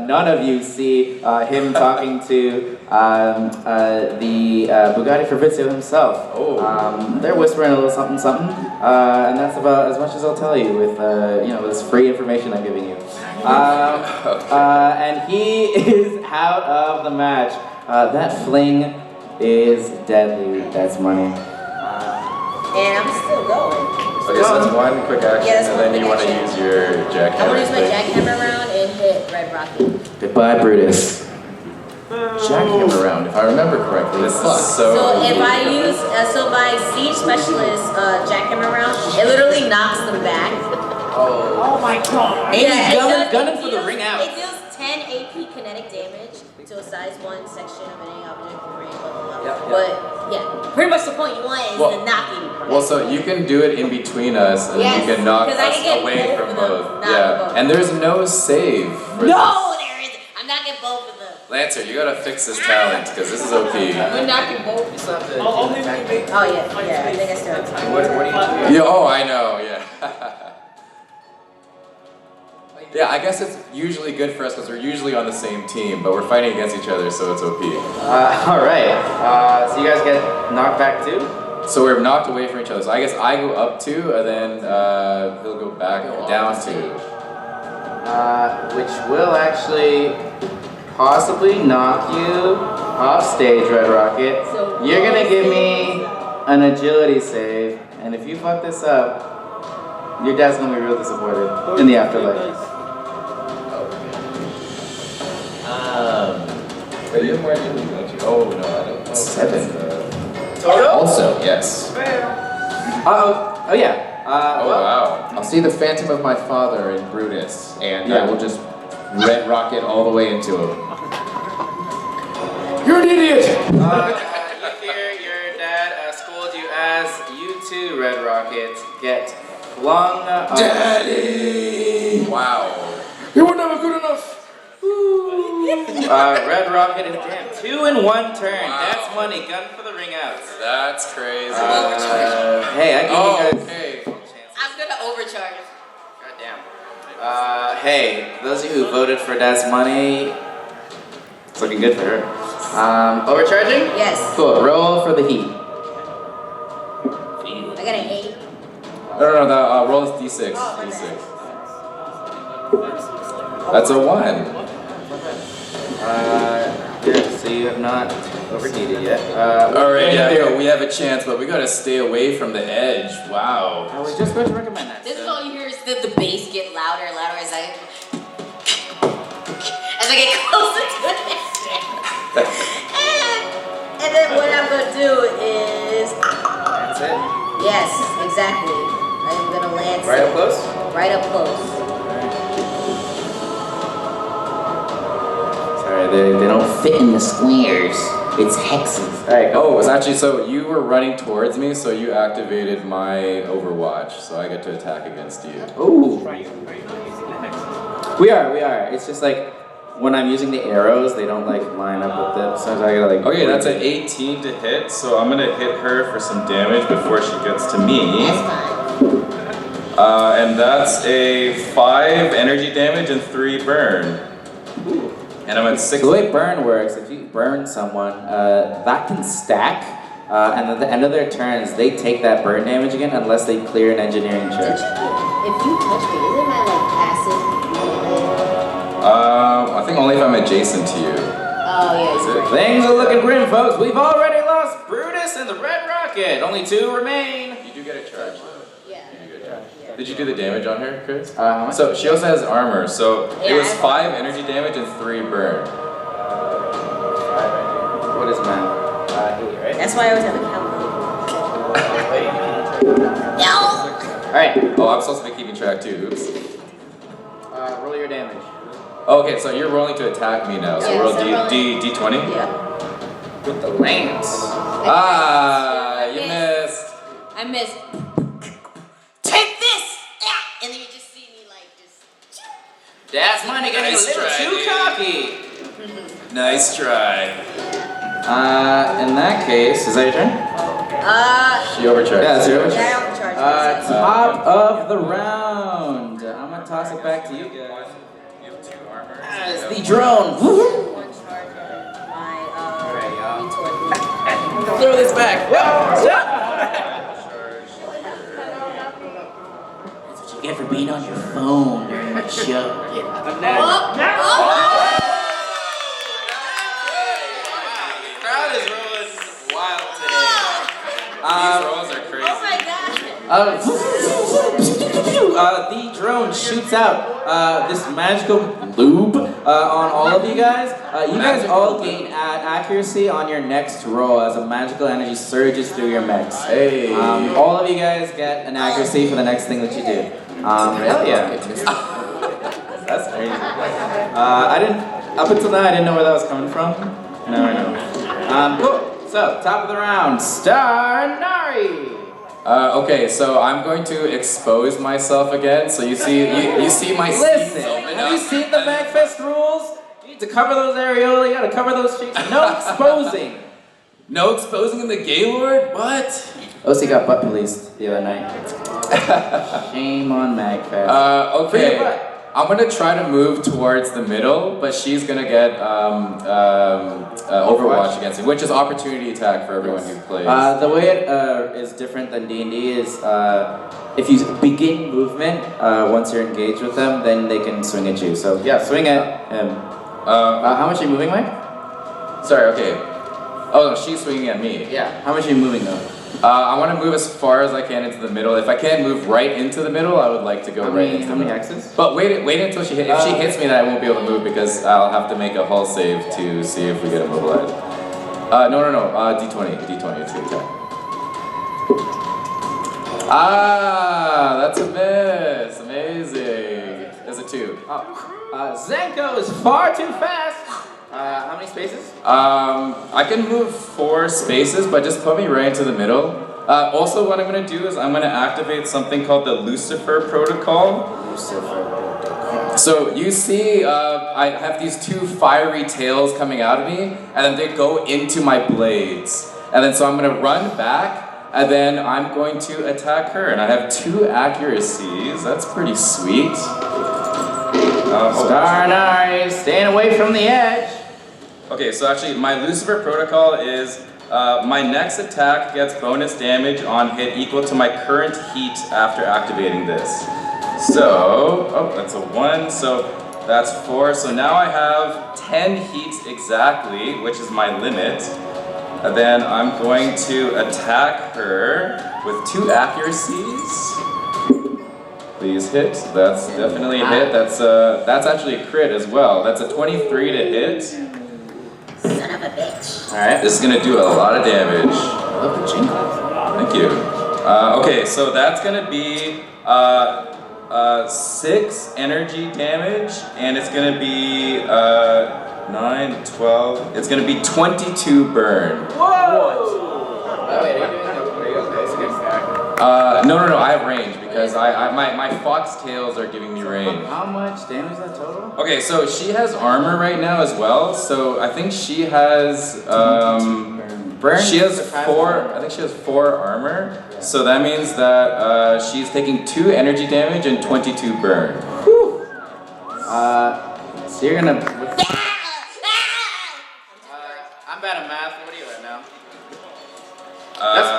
none of you see him talking to the Bugatti Fabrizio himself. Oh. They're whispering a little something, and that's about as much as I'll tell you with this free information I'm giving you. And he is out of the match. That fling is deadly. That's money. And I'm still going. Okay, so that's one quick action, Yeah, that's and one then you quick want to action. use your jackhammer. I'm gonna use my jackhammer round and hit Red Rocket. Goodbye, Brutus. Jackhammer round, if I remember correctly. This is So so. if I use, by Siege Specialist jackhammer round, it literally knocks them back. Oh my god. Yeah, Gunning for the ring out. It deals 10 AP kinetic damage to a size 1 section of any object in range, blah, blah, blah. Yep. But yeah, pretty much the point you want is the knocking. Well, so you can do it in between us, and Yes, you can knock 'cause I us can get away both from of them, both. not Yeah, both. and there's no save. For No, there isn't. I'm knocking both of them. this. Lancer, you gotta fix this talent because this is OP. We're knocking both. You still have to Oh yeah, I think I still have time. What do you do? Yeah. Oh, I know. Yeah. Yeah, I guess it's usually good for us because we're usually on the same team, but we're fighting against each other, so it's OP. Alright. So you guys get knocked back too? So we're knocked away from each other. So I guess I go up 2, and then he'll go back down 2. Which will actually possibly knock you off stage, Red Rocket. So You're gonna give me an agility save, and if you fuck this up, your dad's gonna be real disappointed in the afterlife. Wait, you have more agility, don't you? Oh, no, I don't. 7. Total? Also, yes. Oh yeah. Oh, wow. I'll see the phantom of my father in Brutus, and I will just red rocket all the way into him. You're an idiot! You hear your dad scold you as you too, Red Rocket, get flung off. Daddy! Wow. You were never good enough! Red Rocket is damn 2 in 1 turn. Wow. That's money. Gun for the ring outs. That's crazy. Hey, I give you guys. Okay. I'm gonna overcharge. Goddamn. Hey, those of you who voted for Dad's money, it's looking good for her. Overcharging? Yes. Cool. Roll for the heat. I got an 8. No, the roll is d6. D6. That's a 1. Yeah, so you have not overheated yet. Alright, yeah, we have a chance, but we gotta stay away from the edge. Wow. I was just about to recommend that. This is all you hear is the bass get louder and louder as I get closer to it. and then what I'm gonna do is That's it. yes, exactly. I'm gonna land Right up close? Right up close. Sorry, they don't fit in the squares. It's hexes. Alright, Oh, it was actually, so you were running towards me, so you activated my Overwatch, so I get to attack against you. Ooh. We are. It's just like when I'm using the arrows, they don't like line up with it. Sometimes I gotta like. Okay, that's an 18 to hit, so I'm gonna hit her for some damage before she gets to me. That's fine. And that's a 5 energy damage and 3 burn. And I'm at 6. So the way burn works, if you burn someone, that can stack, and at the end of their turns, they take that burn damage again unless they clear an engineering check. If you touch me, isn't my like passive? I think only if I'm adjacent to you. Oh yeah. Things are looking grim, folks. We've already lost Brutus and the Red Rocket. Only 2 remain. You do get a charge. Yeah. Did you do the damage on her, Chris? How much? So she also has armor, so it Yeah, was I- 5 energy damage and 3 burn. What is math? 8, right? That's why I always have a calculator. No. Alright, Oh, I'm supposed to be keeping track too, oops. roll your damage. Okay, so you're rolling to attack me now, so Yeah, roll so rolling- D20? Yeah. With the lance. Ah, you missed. I missed. Take this! Yeah! And then you just see me like just. Dad's money getting Nice a little try, too dude. cocky. Nice try. In that case, is that your turn? She overcharged. Yeah, it's your Yeah, I overcharged. top of the round. I'm gonna toss it back to you guys. You have 2 armor. As the drone. One charge of my retort. Throw this back. That's what you get for being on your phone during the show. Crowd is rolling wild today. These rolls are crazy. Oh my god! The drone shoots out this magical lube on all of you guys. You guys all gain accuracy on your next roll as a magical energy surges through your mechs. Hey. All of you guys get an accuracy for the next thing that you do. Hell yeah. That's crazy. I didn't Up until now, I didn't know where that was coming from. Now I know. Cool. So, top of the round, Star Nari. Okay, so I'm going to expose myself again. So you see my Listen, seams open have you up. seen the MAGFest rules? You need to cover those areola, you gotta cover those cheeks. No exposing. No exposing in the Gaylord? What? OC got butt policed the other night. Shame on MAGFest. Okay. I'm gonna try to move towards the middle, but she's gonna get Overwatch against me, which is opportunity attack for everyone who plays. The way it is different than D&D is if you begin movement, once you're engaged with them, then they can swing at you. So yeah, swing at him. How much are you moving, Mike? Sorry, okay. Oh no, she's swinging at me. Yeah. How much are you moving though? I want to move as far as I can into the middle. If I can't move right into the middle, I would like to go right into the middle. How many X's? But wait until she hits. If she hits me, then I won't be able to move because I'll have to make a hull save to see if we get immobilized. No. D20. It's the attack. That's a miss. Amazing. That's a 2. Zenko is far too fast. How many spaces? I can move 4 spaces, but just put me right into the middle. Also, what I'm going to do is I'm going to activate something called the Lucifer Protocol. So you see, I have these 2 fiery tails coming out of me, and then they go into my blades. And then so I'm going to run back, and then I'm going to attack her. And I have 2 accuracies. That's pretty sweet. Star Nari, staying away from the edge. Okay, so actually my Lucifer Protocol is my next attack gets bonus damage on hit equal to my current heat after activating this. So, that's a 1, so that's 4. So now I have 10 heats exactly, which is my limit. And then I'm going to attack her with 2 accuracies. Please hit. That's definitely a hit. That's actually a crit as well. That's a 23 to hit. Son of a bitch. Alright, this is gonna do a lot of damage. I love the jingle. Thank you. Okay, so that's gonna be 6 energy damage, and it's gonna be 9, 12. It's gonna be 22 burn. Whoa! Wait, are you doing No, I have range because my fox tails are giving me range. How much damage is that total? Okay, so she has armor right now as well. So I think she has she has 4. I think she has 4 armor. So that means that she's taking 2 energy damage and 22 burn. Whew. So you're gonna. I'm bad at math. What are you at now?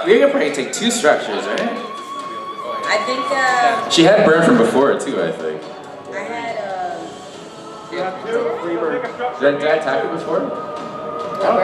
You're gonna probably take 2 structures, right? I think, She had burn from before too, I think. I had, Did I attack her before? burn? Oh,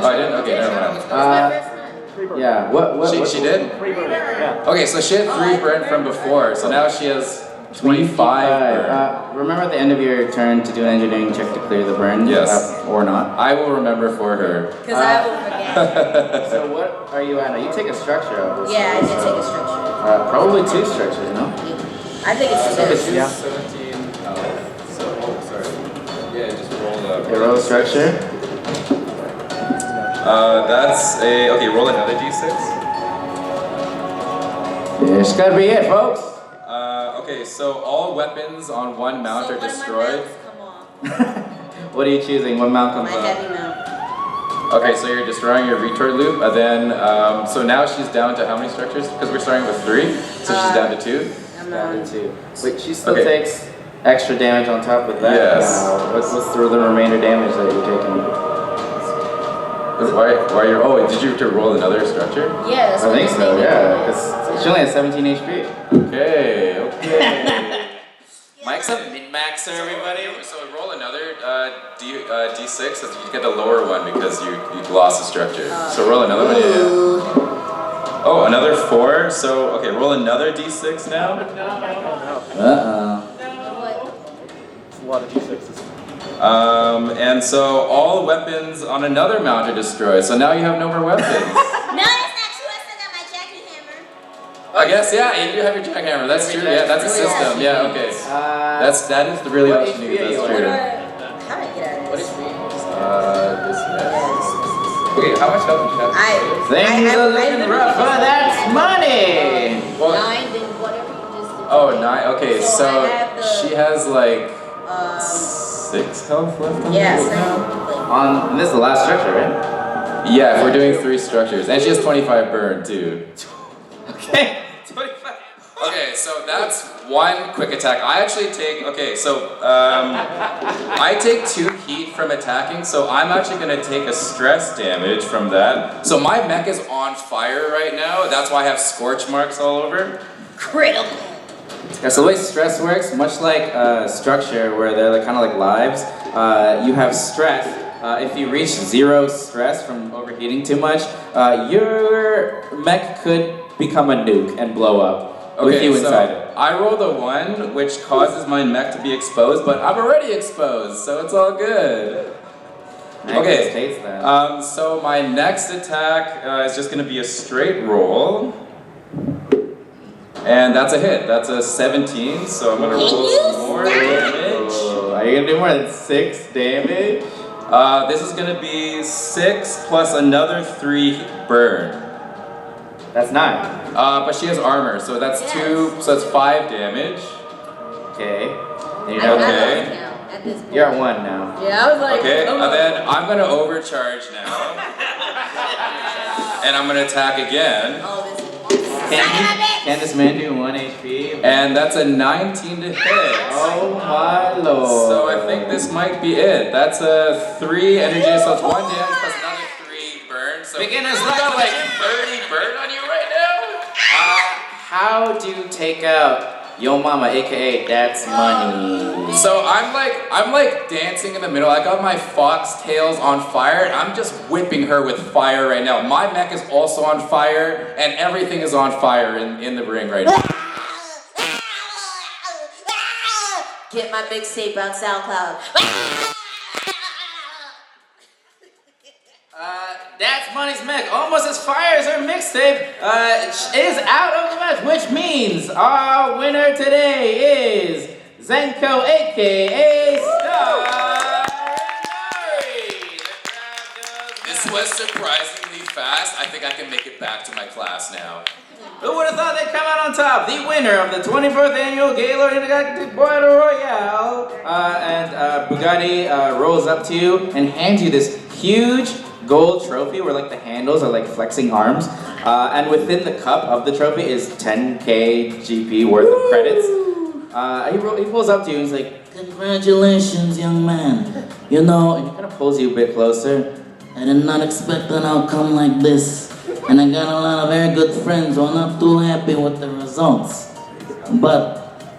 I didn't? Okay, never mind. Yeah, what She did? Yeah. Okay, so she had 3 burn from before, so now she has 25 burn. Remember at the end of your turn to do an engineering check to clear the burn? Yes. Or not? I will remember for her. Because I will forget. So what are you at? You take a structure out of this. Yeah, I did take a structure. Probably 2 structures, no? I think it's 2. Yeah. 17. Sorry. Yeah, just roll Okay, roll a structure. That's okay, roll another d6. This gotta be it, folks. Okay, so all weapons on one mount are destroyed. What are you choosing? What mount comes My up? heavy mount. Okay, so you're destroying your retort loop, and then, so now she's down to how many structures? Because we're starting with 3, so she's down to 2? I'm Down on. to 2. Wait, she still Okay. takes extra damage on top of that? Yes. What's the remainder damage that you're taking? Why oh, did you have to roll another structure? Yeah, that's I what think they so, made me yeah. do. Because she only has 17 HP. Okay. Mike's a min-maxer, everybody. So roll another d6, so you get the lower one because you lost a structure. So roll another one, yeah. Oh, another 4, so, okay, roll another d6 now. Uh-oh. It's a lot of d6s. And so all weapons on another mount are destroyed, so now you have no more weapons. No, that's not true. I still got my jackhammer. I guess, yeah, you do have your jackhammer, that's true, yeah, that's a system, yeah, okay. That is really what what you need, HP are you that's on? true. How did I get out of this? What Okay, how much health do you have? Things are looking rough, but that's money! Well, 9, then whatever you just did. oh, 9. Okay, So so I have the, she has like 6 health left on Yes. On this is the last structure, right? Yeah, if we're doing 3 structures. And she has 25 burn too. Okay, 25. Okay, so that's 1 quick attack. I actually take, okay, so I take 2 heat from attacking, so I'm actually gonna take a stress damage from that. So my mech is on fire right now. That's why I have scorch marks all over. Critical. Yeah, so the way stress works, much like structure, where they're like, kind of like lives, you have stress. If you reach 0 stress from overheating too much, your mech could become a nuke and blow up with you inside it. I rolled a 1, which causes my mech to be exposed, but I'm already exposed, so it's all good. Okay, so my next attack is just gonna be a straight roll. And that's a hit. That's a 17, so I'm gonna roll some more damage. Are you gonna do more than 6 damage? This is gonna be 6 plus another 3 burn. That's 9. But she has armor, so that's 2, so that's 5 damage. Okay. Okay. You're at 1 now. Yeah, I was like, Okay, and then I'm gonna overcharge now. And I'm gonna attack again. Can this man do 1 HP? And that's a 19 to hit. Oh my lord. So I think this might be it. That's a 3 energy, so it's 1 damage plus another 3 burn. So Beginner's you got like 30 burn on you right now? How do you take out Yo Mama, aka That's Money? So I'm like dancing in the middle. I got my fox tails on fire, and I'm just whipping her with fire right now. My mech is also on fire, and everything is on fire in the ring right now. Get my mixtape on SoundCloud. That's Money's mech, almost as fire as her mixtape, is out of the match, which means our winner today is Zenko, aka This was surprisingly fast. I think I can make it back to my class now. Who would have thought they'd come out on top? The winner of the 24th annual Gaylord Intergalactic Battle Royale. And Bugatti rolls up to you and hands you this huge gold trophy where like the handles are like flexing arms. And within the cup of the trophy is 10k GP worth of credits. He pulls up to you and he's like, "Congratulations, young man. You know," and he kind of pulls you a bit closer. "I did not expect an outcome like this. And I got a lot of very good friends who are not too happy with the results. But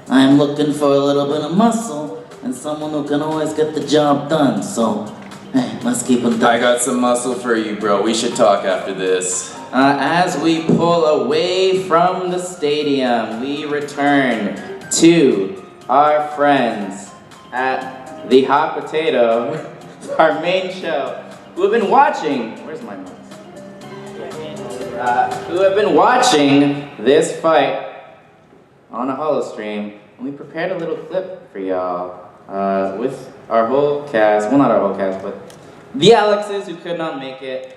I'm looking for a little bit of muscle and someone who can always get the job done. So, hey, let's keep in touch." I got some muscle for you, bro. We should talk after this. As we pull away from the stadium, we return to our friends at the Hot Potato, our main show, who have been watching. Where's my mic? Who have been watching this fight on a holo stream, and we prepared a little clip for y'all with our whole cast. Well, not our whole cast, but the Alexes who could not make it.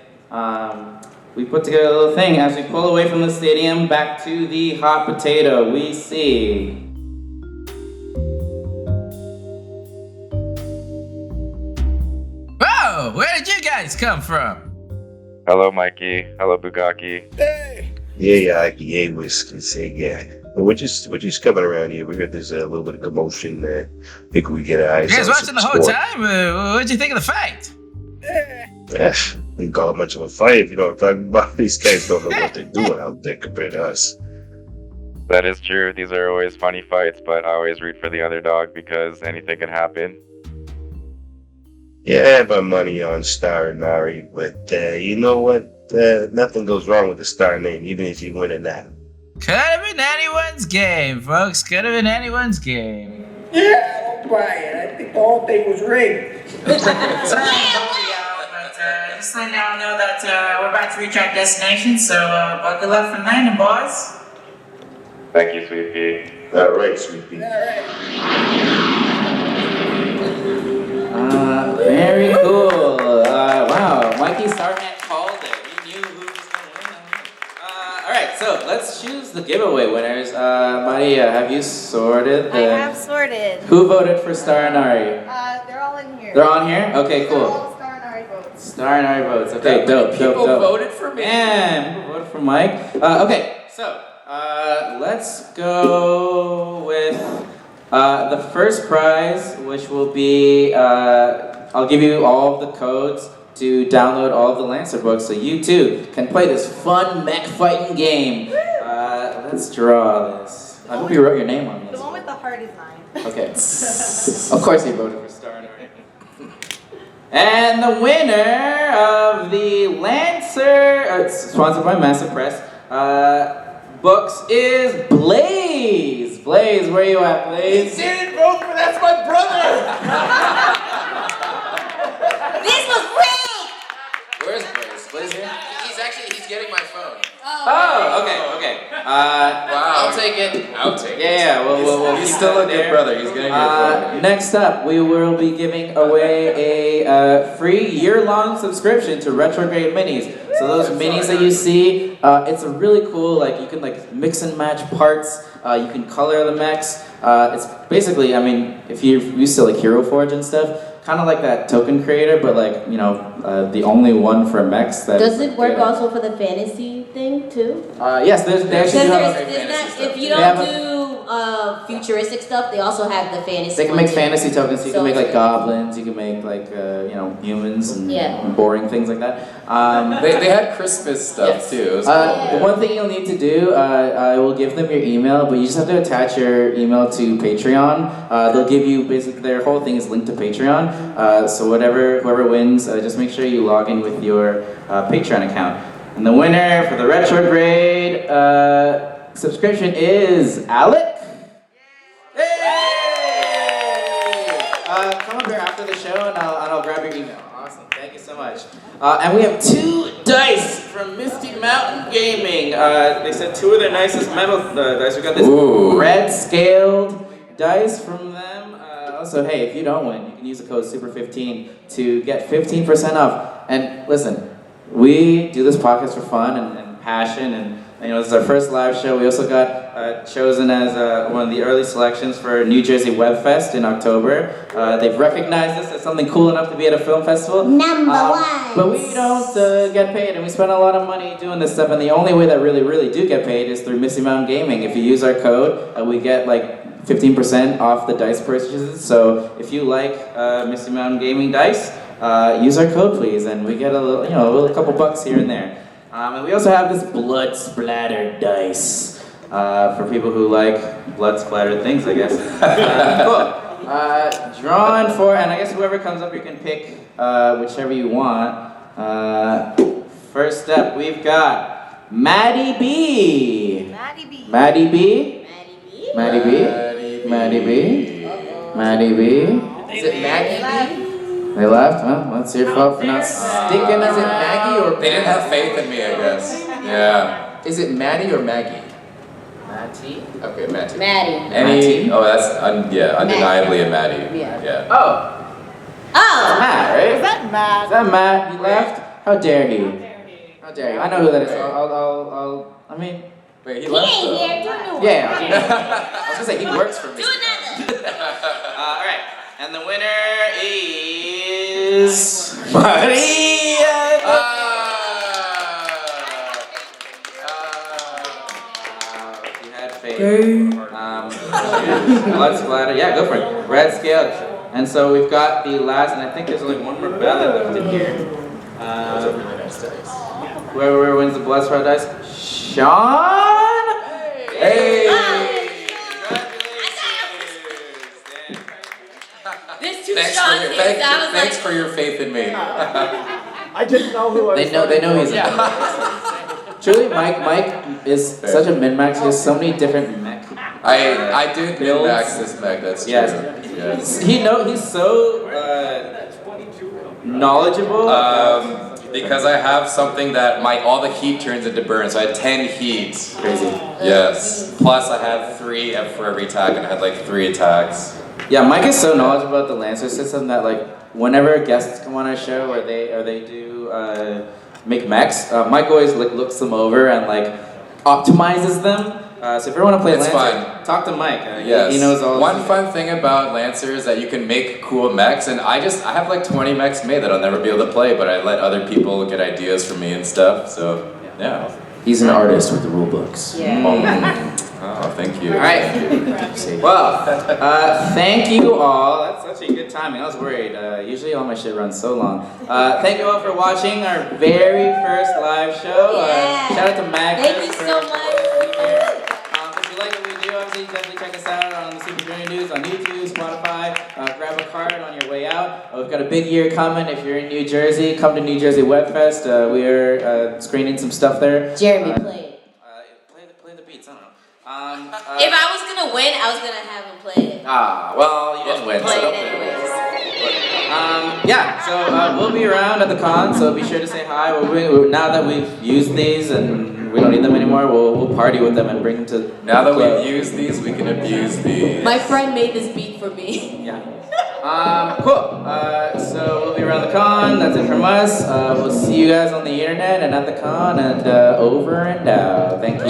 We put together a little thing as we pull away from the stadium back to the Hot Potato. We see. Whoa! Where did you guys come from? Hello, Mikey. Hello, Bugaki. Yeah, whiskey. Say yeah. We're just coming around here. We heard there's a little bit of commotion there. Think we get eyes. You guys on watching some the whole sport. time? What'd you think of the fight? We call it much of a fight if you know what I'm talking about. These guys don't know what they're doing out there compared to us. That is true. These are always funny fights, but I always root for the underdog because anything can happen. Yeah, I have my money on Star and Nari, but you know what? Nothing goes wrong with the Star name, even if you win it now. Could have been anyone's game, folks. Could have been anyone's game. Yeah, I don't buy it. I think the whole thing was rigged. Just letting y'all know that we're about to reach our destination, so buckle up for landing, boys. Thank you, Sweet Pea. All right, Sweet Pea. Very cool. Mikey Sarnett called it. He knew who was going to win. All right, so let's choose the giveaway winners. Maria, have you sorted? I have sorted. Who voted for Star and Ari? They're all in here. They're on here? Okay, cool. They're all Star and Ari votes. Star and Ari votes. Okay, dope. People voted for me. Man, people voted for Mike. Okay, so let's go with the first prize, which will be I'll give you all of the codes to download all of the Lancer books, so you too can play this fun mech fighting game. Let's draw this. I hope you wrote your name on this. The one with the heart is mine. Okay. Of course you voted for Star and Ari. And the winner of the Lancer, sponsored by Massive Press, books is Blaze. Blaze, where you at, Blaze? He didn't vote for that's my brother. This was rigged! Where's Blaze? Blaze here? He's getting my phone. Oh, okay. Wow. I'll take it. Yeah, we'll He's keep still that a good there. brother. He's getting your phone. Next up, we will be giving away a free year-long subscription to Retrograde minis. So those minis that you see, it's a really cool, like you can like mix and match parts. You can color the mechs. It's basically, I mean, if you're used to like Hero Forge and stuff, kind of like that token creator, but like, you know, the only one for mechs that. Does it work also for the fantasy thing too? Yes, they actually do have if you don't do futuristic stuff, they also have the fantasy. They can make too. fantasy tokens. So you So- can make like goblins. You can make like you know, humans and boring things like that. They had Christmas stuff too. It was cool. The one thing you'll need to do, I will give them your email, but you just have to attach your email to Patreon. They'll give you basically their whole thing is linked to Patreon. So whoever wins, just make sure you log in with your Patreon account. And the winner for the Retrograde subscription is Alex. Come up here after the show and I'll grab your email. Awesome, thank you so much. And we have 2 dice from Misty Mountain Gaming. They said 2 of their nicest metal dice. We got this red scaled dice from them. Also, hey, if you don't win, you can use the code SUPER15 to get 15% off. And listen, we do this podcast for fun and passion, and you know, this is our first live show. We also got chosen as one of the early selections for New Jersey WebFest in October. They've recognized us as something cool enough to be at a film festival. Number one. But we don't get paid, and we spend a lot of money doing this stuff, and the only way that really do get paid is through Misty Mountain Gaming. If you use our code, we get like 15% off the dice purchases. So if you like Misty Mountain Gaming dice, use our code please, and we get a little, you know, a little couple bucks here and there. And we also have this blood splattered dice for people who like blood splattered things, I guess. Cool. Drawn for, and I guess whoever comes up, you can pick whichever you want. First up, we've got Maddie B. Maddie B. Maddie B. Maddie B. Maddie B. Maddie B. Is it Maggie? They left? Well, that's your fault for not sticking. Is it Maggie or They didn't have faith in me, I guess. Yeah. Is it Maddie or Maggie? Matty? Okay, Matty. Maddie. Oh, that's undeniably a Maddie. Yeah. Oh. Oh. Matt, right? Is that Matt? Is that Matt? He left? How dare he? How dare you? I know who that is. I mean. Wait, He ain't here. Do a new one. Yeah. I was gonna say he works for me. Do another. All right, and the winner is Maria. You had faith. Blood splatter. Yeah, go for it. Red scale. And so we've got the last, and I think there's only one more ballot left in here. Whoever wins the blood splatter dice, Sean. Hey. This too strong. Thanks for your faith in me. I didn't know who I was. They know he's a Truly, Mike is such a min-max. He has so many different mech. I did min-max this mech, that's true. Yes. He's so knowledgeable. Because I have something that all the heat turns into burn, so I had 10 heat. Crazy. Yes. Plus I had 3 for every attack, and I had like 3 attacks. Yeah, Mike is so knowledgeable about the Lancer system that like whenever guests come on our show or they do make mechs. Mike always looks them over and like optimizes them. So if you want to play It's Lancer, fun. talk to Mike. Yes. He knows all. One fun thing about Lancer is that you can make cool mechs, and I have like 20 mechs made that I'll never be able to play, but I let other people get ideas from me and stuff. So yeah. He's an artist with the rule books. Oh, thank you. All right. Well, thank you all. That's such a good timing. I was worried. Usually all my shit runs so long. Thank you all for watching our very first live show. Shout out to MAGFest. Thank you so much. If you like what we do, obviously definitely check us out on the Super Journey News on YouTube, Spotify. Grab a card on your way out. We've got a big year coming. If you're in New Jersey, come to New Jersey WebFest. We are screening some stuff there. Jeremy, play it. Play the beats. I don't know. If I was gonna win, I was gonna have him play it. Well, you didn't win. Play So it anyways. so we'll be around at the con, so be sure to say hi. Now that we've used these and we don't need them anymore, we'll party with them and bring them to. Now that we've used these, we can abuse these. My friend made this beat for me. Yeah. Cool. So we'll be around the con. That's it from us. We'll see you guys on the internet and at the con and over and out. Thank you.